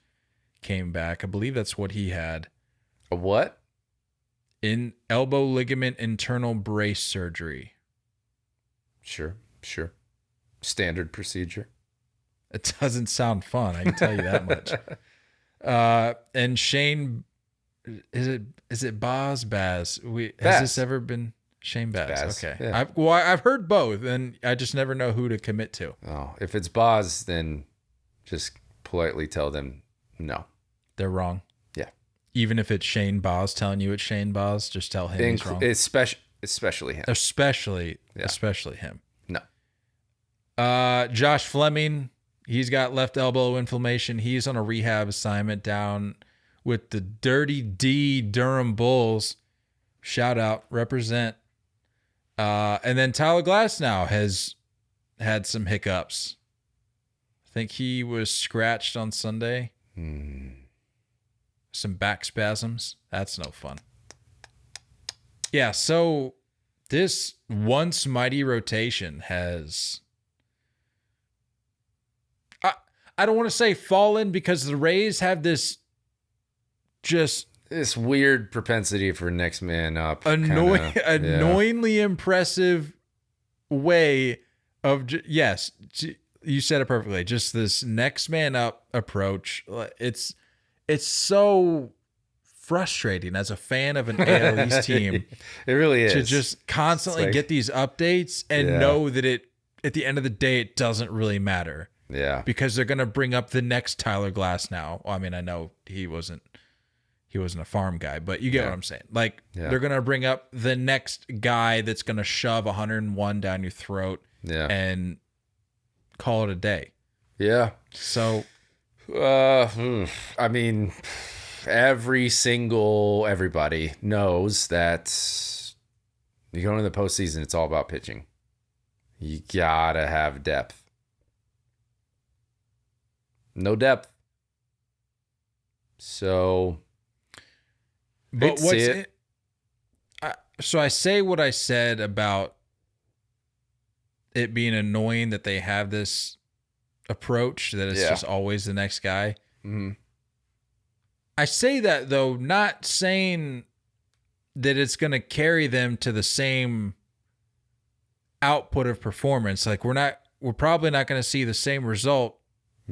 came back, I believe that's what he had. A what? In elbow ligament internal brace surgery. Sure. Standard procedure. It doesn't sound fun, I can tell you that much. And Shane, is it Baz? Has this ever been Shane Baz? Okay. Yeah. I've heard both, and I just never know who to commit to. Oh, if it's Baz, then just politely tell them no. They're wrong. Yeah. Even if it's Shane Baz telling you it's Shane Baz, just tell him he's wrong. Especially him. Especially him. No. Josh Fleming, he's got left elbow inflammation. He's on a rehab assignment down with the Dirty D Durham Bulls. Shout out, represent. And then Tyler Glasnow has had some hiccups. I think he was scratched on Sunday. Some back spasms. That's no fun. Yeah, so this once mighty rotation has... I don't want to say fallen, because the Rays have this weird propensity for next man up. Annoyingly impressive way of, yes, you said it perfectly. Just this next man up approach. It's so frustrating as a fan of an AL East team. It really is. To just constantly get these updates and know that at the end of the day, it doesn't really matter. Yeah. Because they're going to bring up the next Tyler Glasnow. Well, I mean, I know he wasn't a farm guy, but you get what I'm saying. Like, they're going to bring up the next guy that's going to shove 101 down your throat and call it a day. Yeah. So, I mean, everybody knows that you go into the postseason, it's all about pitching. You gotta have depth. No depth. So, but so I say what I said about it being annoying that they have this approach that it's just always the next guy. Mm-hmm. I say that, though, not saying that it's going to carry them to the same output of performance. Like, we're probably not going to see the same result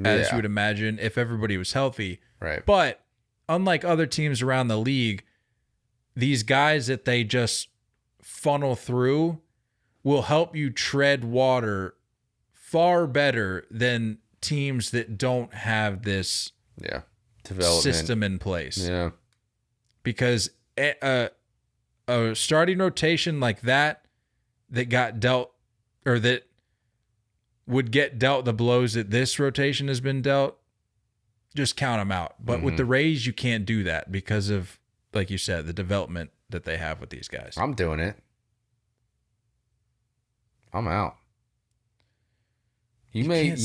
as you would imagine if everybody was healthy. Right. But unlike other teams around the league, these guys that they just funnel through will help you tread water far better than teams that don't have this development system in place. Yeah. Because a starting rotation like that got dealt, or that would get dealt the blows that this rotation has been dealt, just count them out. But with the Rays, you can't do that because of, like you said, the development that they have with these guys. I'm doing it. I'm out. You may limp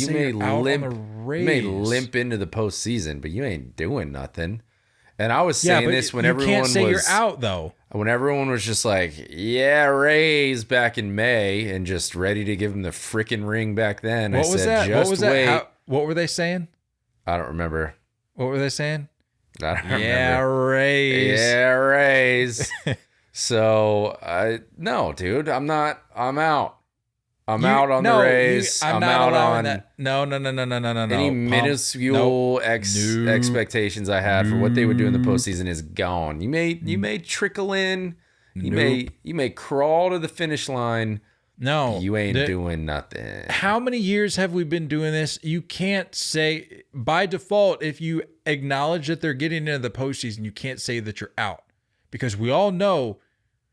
into the postseason, but you ain't doing nothing. And I was saying this when everyone was... You can't say you're out, though. When everyone was just like, yeah, Rays back in May, and just ready to give them the freaking ring back then. What was that? What was that? What were they saying? I don't remember. What were they saying? I don't remember. Yeah, Rays. Yeah, Rays. So, no, dude, I'm not. I'm out. I'm out on the Rays. I'm out on that. No. Any minuscule expectations I had for what they would do in the postseason is gone. You may trickle in. You may crawl to the finish line. No, you ain't doing nothing. How many years have we been doing this? You can't say by default, if you acknowledge that they're getting into the postseason, you can't say that you're out, because we all know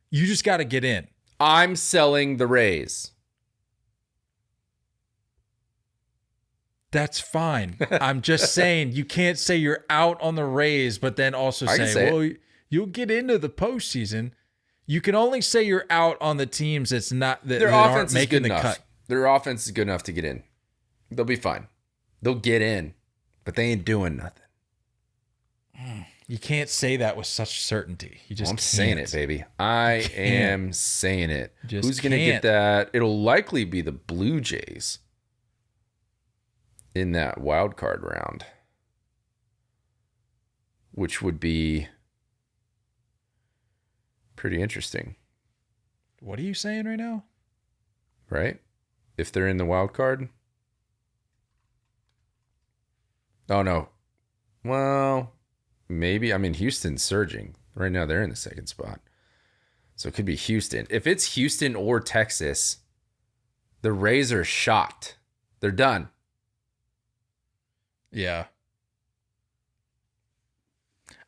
you just got to get in. I'm selling the Rays. That's fine. I'm just saying you can't say you're out on the Rays, but then also say, well, you'll get into the postseason. You can only say you're out on the teams that's not that aren't making the cut. Their offense is good enough to get in. They'll be fine. They'll get in, but they ain't doing nothing. You can't say that with such certainty. You just I'm saying it, baby. I am saying it. Who's going to get that? It'll likely be the Blue Jays in that wild card round, which would be pretty interesting. What are you saying right now? Right? If they're in the wild card? Oh, no. Well, maybe. I mean, Houston's surging. Right now, they're in the second spot. So it could be Houston. If it's Houston or Texas, the Rays are shot. They're done. Yeah.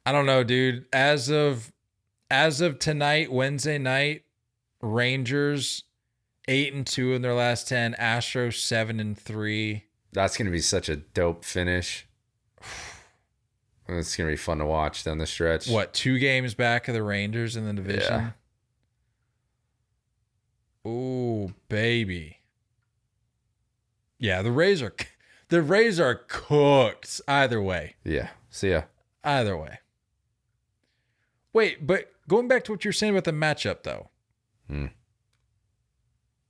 I don't know, dude. As of tonight, Wednesday night, Rangers 8-2 in their last 10, Astros 7-3. That's gonna be such a dope finish. It's gonna be fun to watch down the stretch. What, 2 games back of the Rangers in the division? Yeah. Ooh, baby. Yeah, the Rays are cooked either way. Yeah. See ya. Either way. Wait, but going back to what you're saying about the matchup, though.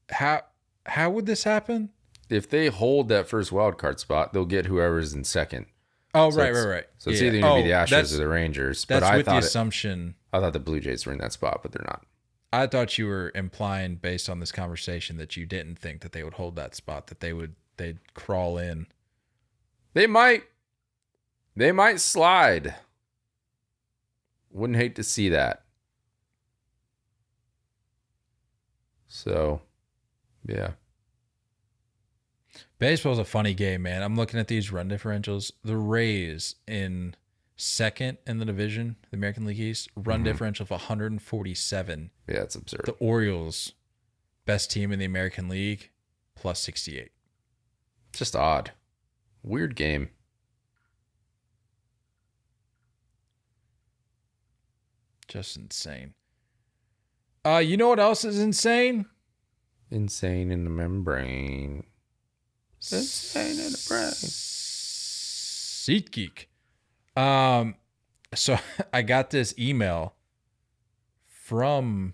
How would this happen? If they hold that first wild card spot, they'll get whoever's in second. Oh, so right. So it's either going to be the Astros or the Rangers. That's but with the assumption. I thought the Blue Jays were in that spot, but they're not. I thought you were implying, based on this conversation, that you didn't think that they would hold that spot, that they'd crawl in. They might slide. Wouldn't hate to see that. So, yeah. Baseball's a funny game, man. I'm looking at these run differentials. The Rays in second in the division, the American League East, run differential of 147. Yeah, it's absurd. The Orioles, best team in the American League, plus 68. Just odd. Weird game. Just insane. You know what else is insane? Insane in the membrane. Insane in the brain. SeatGeek. So I got this email from...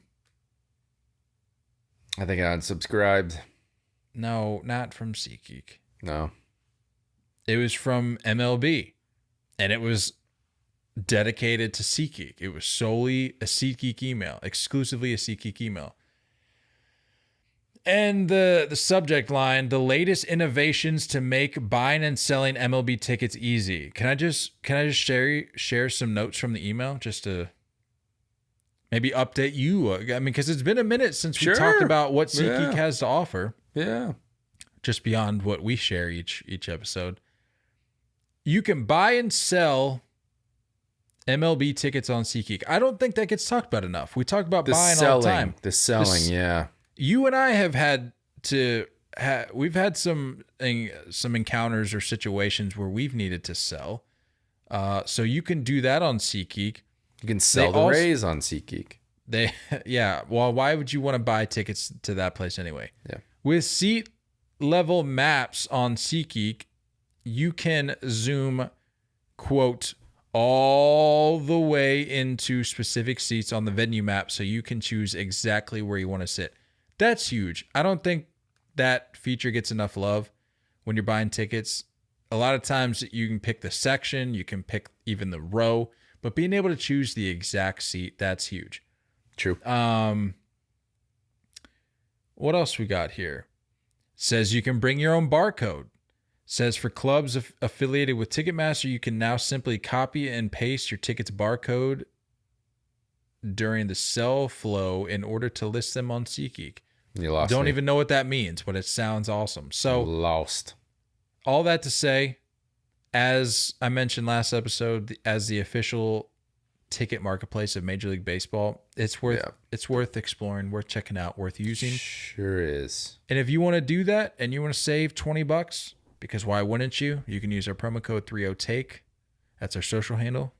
I think I unsubscribed. No, not from SeatGeek. No. It was from MLB. And it was dedicated to SeatGeek. It was solely a SeatGeek email. Exclusively a SeatGeek email. And the subject line, the latest innovations to make buying and selling MLB tickets easy. Can I just share some notes from the email just to maybe update you? I mean, because it's been a minute since we talked about what SeatGeek has to offer. Yeah. Just beyond what we share each episode. You can buy and sell MLB tickets on SeatGeek. I don't think that gets talked about enough. We talk about buying all the time. The selling, yeah. You and I have had to we've had some encounters or situations where we've needed to sell. So you can do that on SeatGeek. You can sell the Rays on SeatGeek. Well, why would you want to buy tickets to that place anyway? Yeah. With seat level maps on SeatGeek, you can zoom, quote, all the way into specific seats on the venue map so you can choose exactly where you want to sit. That's huge. I don't think that feature gets enough love when you're buying tickets. A lot of times you can pick the section, you can pick even the row, but being able to choose the exact seat, that's huge. True. What else we got here? Says you can bring your own barcode. Says for clubs affiliated with Ticketmaster, you can now simply copy and paste your ticket's barcode during the sell flow in order to list them on SeatGeek. You lost Don't me. even know what that means, but it sounds awesome. So lost. All that to say, as I mentioned last episode, as the official ticket marketplace of Major League Baseball, it's worth exploring, worth checking out, worth using. Sure is. And if you want to do that and you want to save $20, because why wouldn't you? You can use our promo code THREEOHTAKE. That's our social handle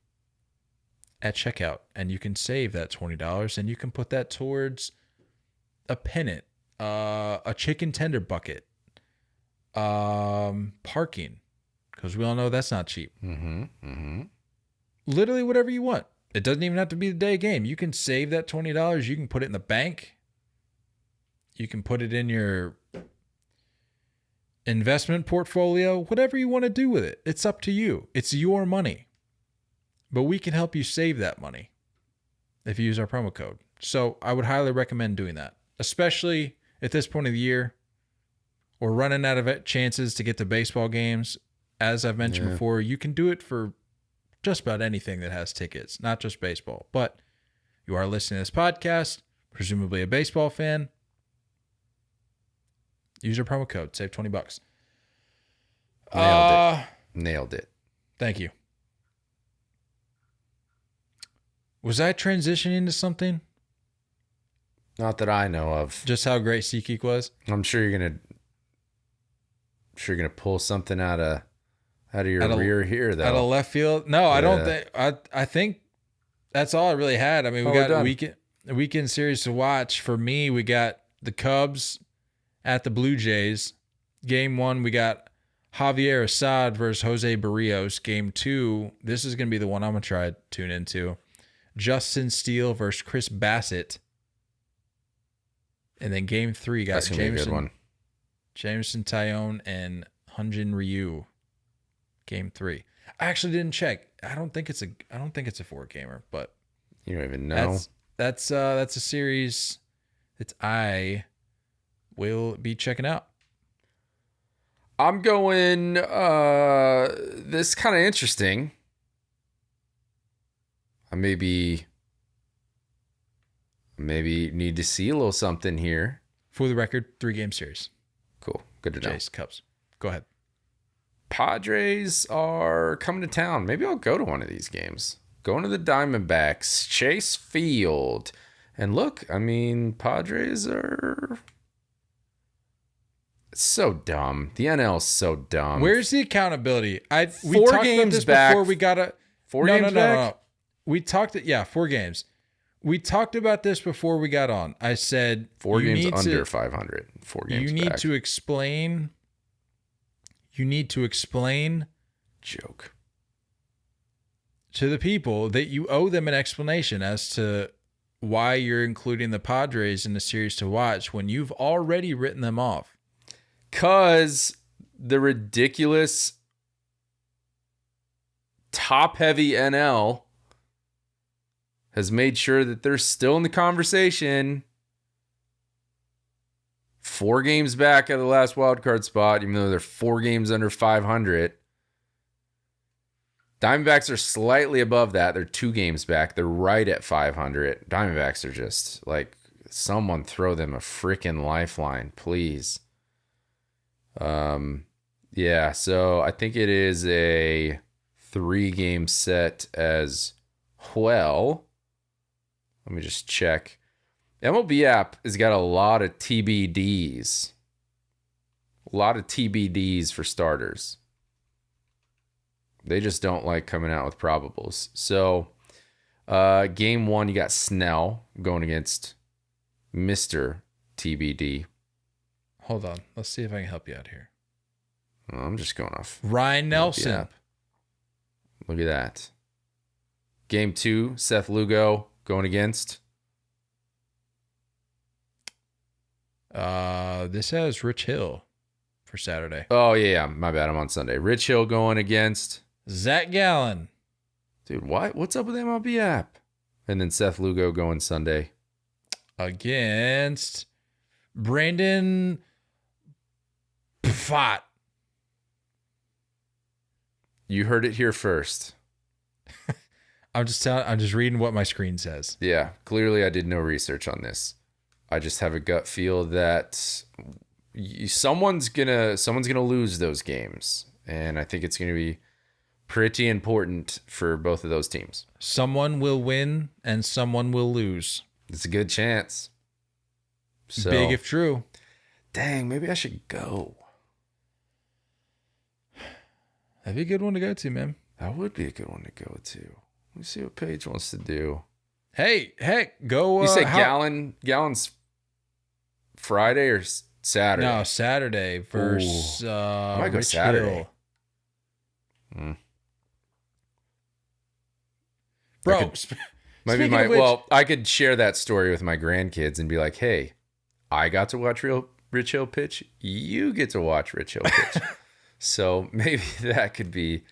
at checkout. And you can save that $20 and you can put that towards a pennant, a chicken tender bucket, parking, because we all know that's not cheap. Literally whatever you want. It doesn't even have to be the day game. You can save that $20. You can put it in the bank. You can put it in your investment portfolio, whatever you want to do with it. It's up to you. It's your money. But we can help you save that money if you use our promo code. So I would highly recommend doing that, especially at this point of the year. We're running out of chances to get to baseball games. As I've mentioned before, you can do it for just about anything that has tickets, not just baseball. But you are listening to this podcast, presumably a baseball fan. Use our promo code, save $20. Nailed it. Thank you. Was I transitioning to something? Not that I know of. Just how great SeatGeek was? I'm sure you're gonna pull something out of your rear here, though. Out of left field? No, I don't think. I think that's all I really had. I mean, we got a weekend series to watch. For me, we got the Cubs at the Blue Jays. Game 1, we got Javier Assad versus Jose Barrios. Game 2, this is going to be the one I'm going to try to tune into. Justin Steele versus Chris Bassett. And then Game 3 got Jameson Taillon and Hyunjin Ryu. Game 3. I actually didn't check. I don't think it's a 4-gamer, but you don't even know. That's a series that I will be checking out. I'm going this kind of interesting. I maybe need to see a little something here. For the record, 3-game series. Cool. Good to know. Jays, Cubs. Go ahead. Padres are coming to town. Maybe I'll go to one of these games. Going to the Diamondbacks, Chase Field. And look, I mean, Padres are so dumb. The NL is so dumb. Where's the accountability? We 4 talked games about this back. before we got a 4 games back? No. We talked 4 games. We talked about this before we got on. I said 4 games under 500. 4 games You need back. to explain. You need to explain joke to the people that you owe them an explanation as to why you're including the Padres in the series to watch when you've already written them off. 'Cause the ridiculous top-heavy NL has made sure that they're still in the conversation. 4 games back at the last wildcard spot, even though they're 4 games under 500. Diamondbacks are slightly above that. They're 2 games back. They're right at 500. Diamondbacks are just like, someone throw them a freaking lifeline, please. Yeah, so I think it is a 3-game set as well. Let me just check. MLB app has got a lot of TBDs. A lot of TBDs for starters. They just don't like coming out with probables. So, game 1, you got Snell going against Mr. TBD. Hold on. Let's see if I can help you out here. I'm just going off. Ryan Nelson. Look at that. Game 2, Seth Lugo going against. This has Rich Hill for Saturday. Oh, yeah. My bad. I'm on Sunday. Rich Hill going against Zach Gallen. Dude, what's up with MLB app? And then Seth Lugo going Sunday. Against Brandon Pfott. You heard it here first. I'm just reading what my screen says. Yeah, clearly I did no research on this. I just have a gut feel that someone's gonna lose those games, and I think it's gonna be pretty important for both of those teams. Someone will win and someone will lose. It's a good chance. So, big if true. Dang, maybe I should go. That'd be a good one to go to, man. That would be a good one to go to. Let me see what Paige wants to do. Hey, heck, go. You said Gallen's Friday or Saturday? No, Saturday versus I might go Rich Saturday. Hill. Bro, I could share that story with my grandkids and be like, hey, I got to watch Rich Hill pitch. You get to watch Rich Hill pitch. So maybe that could be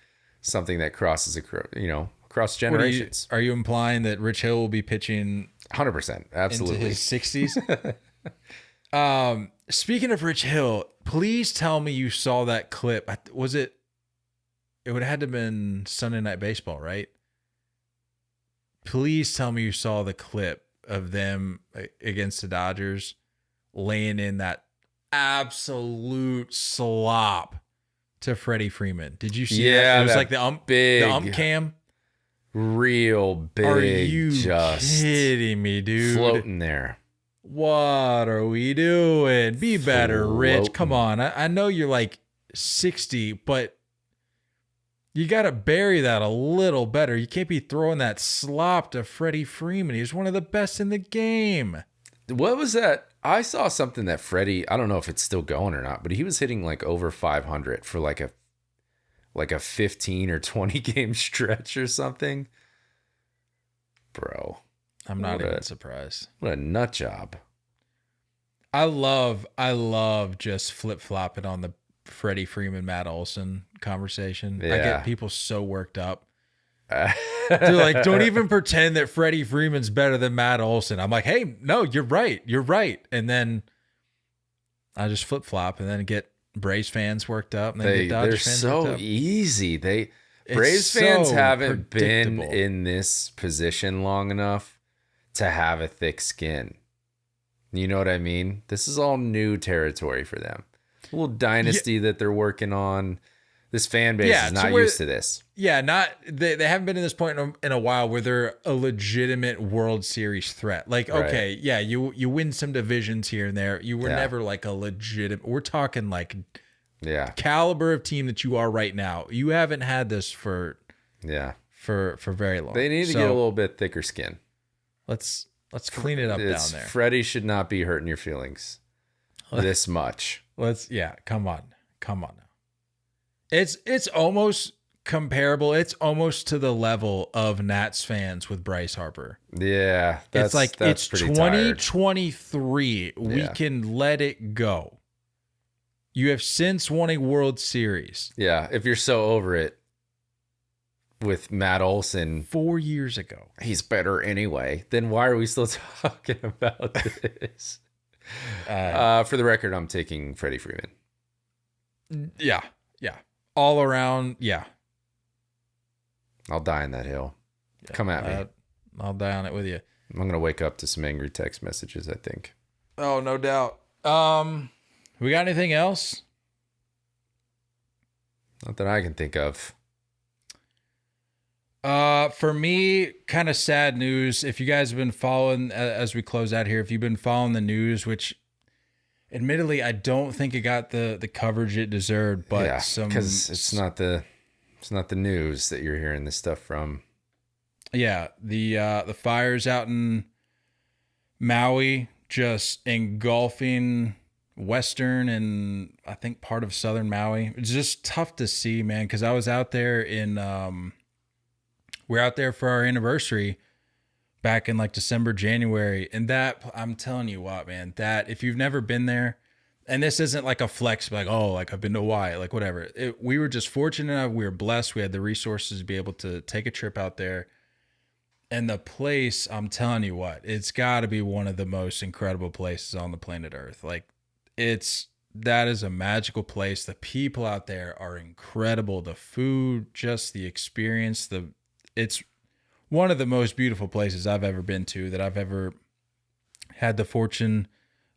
something that crosses across generations. Are you implying that Rich Hill will be pitching 100%? Absolutely. into his 60s? Speaking of Rich Hill, please tell me you saw that clip. It would have had to have been Sunday Night Baseball, right? Please tell me you saw the clip of them against the Dodgers laying in that absolute slop to Freddie Freeman. Did you see that? It was like the ump cam. Real big. Are you just kidding me, dude? Floating there. What are we doing? Be better, Rich. Come on. I know you're like 60, but you got to bury that a little better. You can't be throwing that slop to Freddie Freeman. He was one of the best in the game. What was that? I saw something that Freddie, I don't know if it's still going or not, but he was hitting like over 500 for like a 15 or 20 game stretch or something. Bro. I'm not even surprised. What a nut job. I love just flip-flopping on the Freddie Freeman, Matt Olson conversation. Yeah. I get people so worked up. They're like, don't even pretend that Freddie Freeman's better than Matt Olson. I'm like, hey, no, you're right. You're right. And then I just flip-flop and then get Braves fans worked up. And then get Dodgers fans worked up. They're so easy. Braves fans haven't been in this position long enough to have a thick skin. You know what I mean? This is all new territory for them. A little dynasty that they're working on. This fan base is not used to this. Yeah, they haven't been in this point in a while where they're a legitimate World Series threat. Like, okay, yeah, you win some divisions here and there. You were never like a legitimate. We're talking like caliber of team that you are right now. You haven't had this for very long. They need to get a little bit thicker skin. Let's clean it up down there. Freddie should not be hurting your feelings this much. Come on now. It's almost comparable. It's almost to the level of Nats fans with Bryce Harper. Yeah, it's 2023. We can let it go. You have since won a World Series. Yeah, if you're so over it with Matt Olson 4 years ago, he's better anyway. Then why are we still talking about this? For the record, I'm taking Freddie Freeman. Yeah. All around, yeah. I'll die on that hill. Yeah, come at me. I'll die on it with you. I'm going to wake up to some angry text messages, I think. Oh, no doubt. We got anything else? Not that I can think of. For me, kind of sad news. If you guys have been following, as we close out here, if you've been following the news, which admittedly, I don't think it got the coverage it deserved, but because it's not the news that you're hearing this stuff from. Yeah, the fires out in Maui just engulfing western and I think part of southern Maui. It's just tough to see, man, because I was out there we're out there for our anniversary back in like December, January, and that, I'm telling you what, man, that if you've never been there, and this isn't like a flex, like, oh, like I've been to Hawaii, like whatever. We were just fortunate enough, we were blessed, we had the resources to be able to take a trip out there. And the place, I'm telling you what, it's got to be one of the most incredible places on the planet Earth. Like, that is a magical place. The people out there are incredible. The food, just the experience, it's one of the most beautiful places I've ever been to, that I've ever had the fortune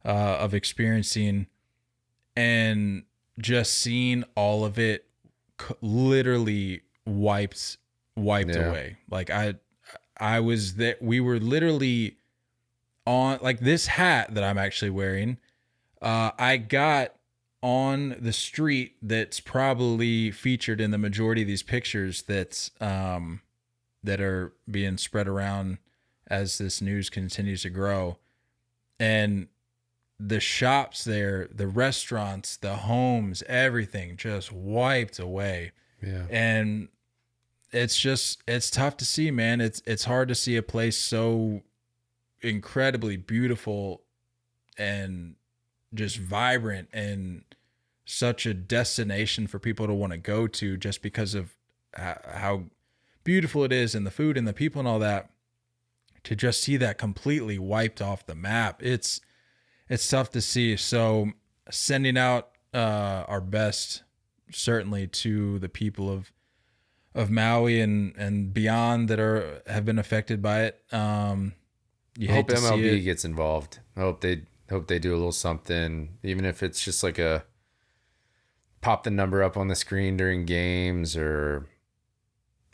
of experiencing, and just seeing all of it literally wiped away. Like I was there. We were literally on, like, this hat that I'm actually wearing. I got on the street that's probably featured in the majority of these pictures that are being spread around as this news continues to grow. And the shops there, the restaurants, the homes, everything just wiped away. Yeah. And it's tough to see, man. It's hard to see a place so incredibly beautiful and just vibrant and such a destination for people to want to go to, just because of how beautiful it is, and the food and the people and all that, to just see that completely wiped off the map. It's tough to see. So sending out our best, certainly, to the people of Maui and beyond that have been affected by it. You hope hate to MLB see it. gets involved. I hope they do a little something, even if it's just like a pop the number up on the screen during games, or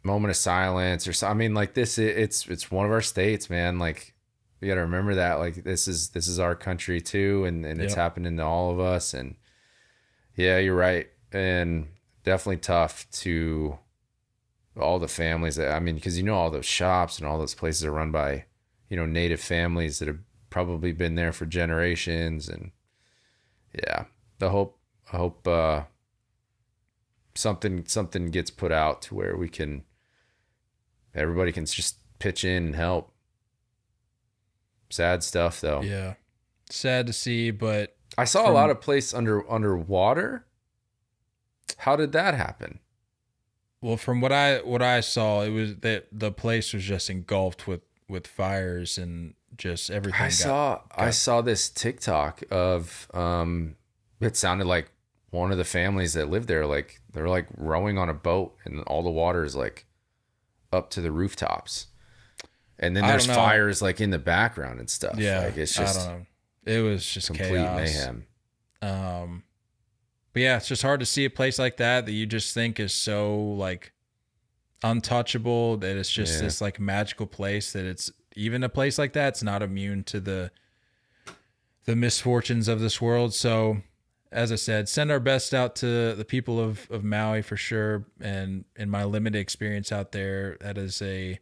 moment of silence, or something. I mean, like, this, it's one of our states, man. Like, we got to remember that, like, this is our country too, and it's happening to all of us. And yeah, you're right, and definitely tough to all the families that, I mean, because all those shops and all those places are run by native families that have probably been there for generations. And yeah, I hope something gets put out to where everybody can just pitch in and help. Sad stuff, though. Yeah, sad to see, but I saw a lot of place underwater. How did that happen? Well, from what I saw, it was that the place was just engulfed with fires and just everything. I saw this TikTok of it sounded like one of the families that lived there, like they're like rowing on a boat and all the water is like up to the rooftops. And then there's fires like in the background and stuff. Yeah. Like, it's just, I don't know. It was just complete chaos. Mayhem. But yeah, it's just hard to see a place like that you just think is so like untouchable, that it's just this like magical place, that it's even a place like that, it's not immune to the misfortunes of this world. So as I said, send our best out to the people of Maui for sure. And in my limited experience out there, that is a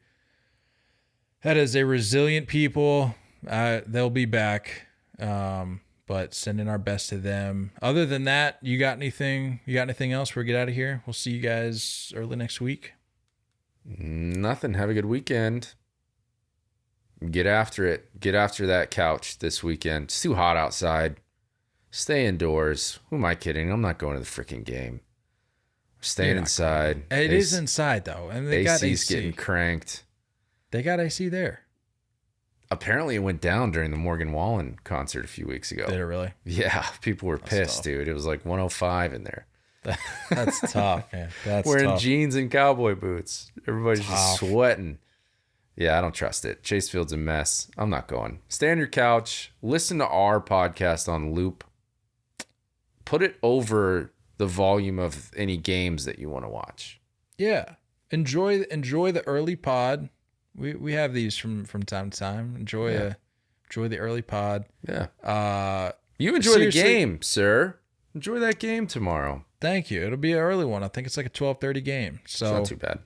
resilient people. They'll be back. But sending our best to them. Other than that, you got anything else before we get out of here? We'll see you guys early next week. Nothing. Have a good weekend. Get after it. Get after that couch this weekend. It's too hot outside. Stay indoors. Who am I kidding? I'm not going to the freaking game. I'm staying inside. It is inside, though. And they got AC. Getting cranked. They got AC there. Apparently it went down during the Morgan Wallen concert a few weeks ago. Did it really? Yeah. People were pissed, dude. It was like 105 in there. That's tough, man. That's wearing tough. Jeans and cowboy boots. Everybody's just sweating. Yeah, I don't trust it. Chase Field's a mess. I'm not going. Stay on your couch. Listen to our podcast on loop. Put it over the volume of any games that you want to watch. Yeah. Enjoy the early pod. We have these from time to time. Enjoy the early pod. Yeah. You enjoy the game, sir. Enjoy that game tomorrow. Thank you. It'll be an early one. I think it's like a 12:30 game. So it's not too bad.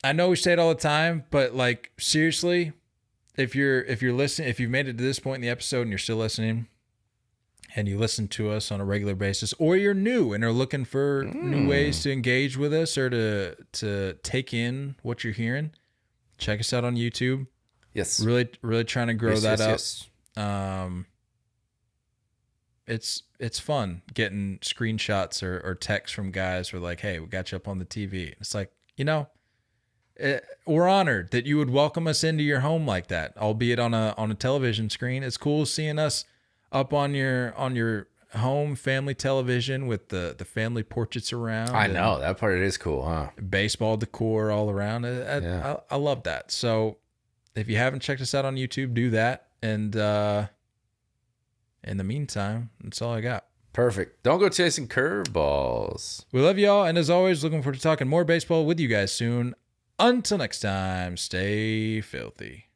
I know we say it all the time, but like seriously, if you're listening, if you've made it to this point in the episode and you're still listening, and you listen to us on a regular basis, or you're new and are looking for new ways to engage with us or to take in what you're hearing, check us out on YouTube. Yes. Really trying to grow that up. Yes. It's fun getting screenshots or texts from guys who are like, hey, we got you up on the TV. It's like, we're honored that you would welcome us into your home like that, albeit on a television screen. It's cool seeing us up on your home family television with the family portraits around. I know that part. It is cool, huh? Baseball decor all around. I love that. So if you haven't checked us out on YouTube, do that. And in the meantime, that's all I got. Perfect. Don't go chasing curveballs. We love y'all, and as always, looking forward to talking more baseball with you guys soon. Until next time, stay filthy.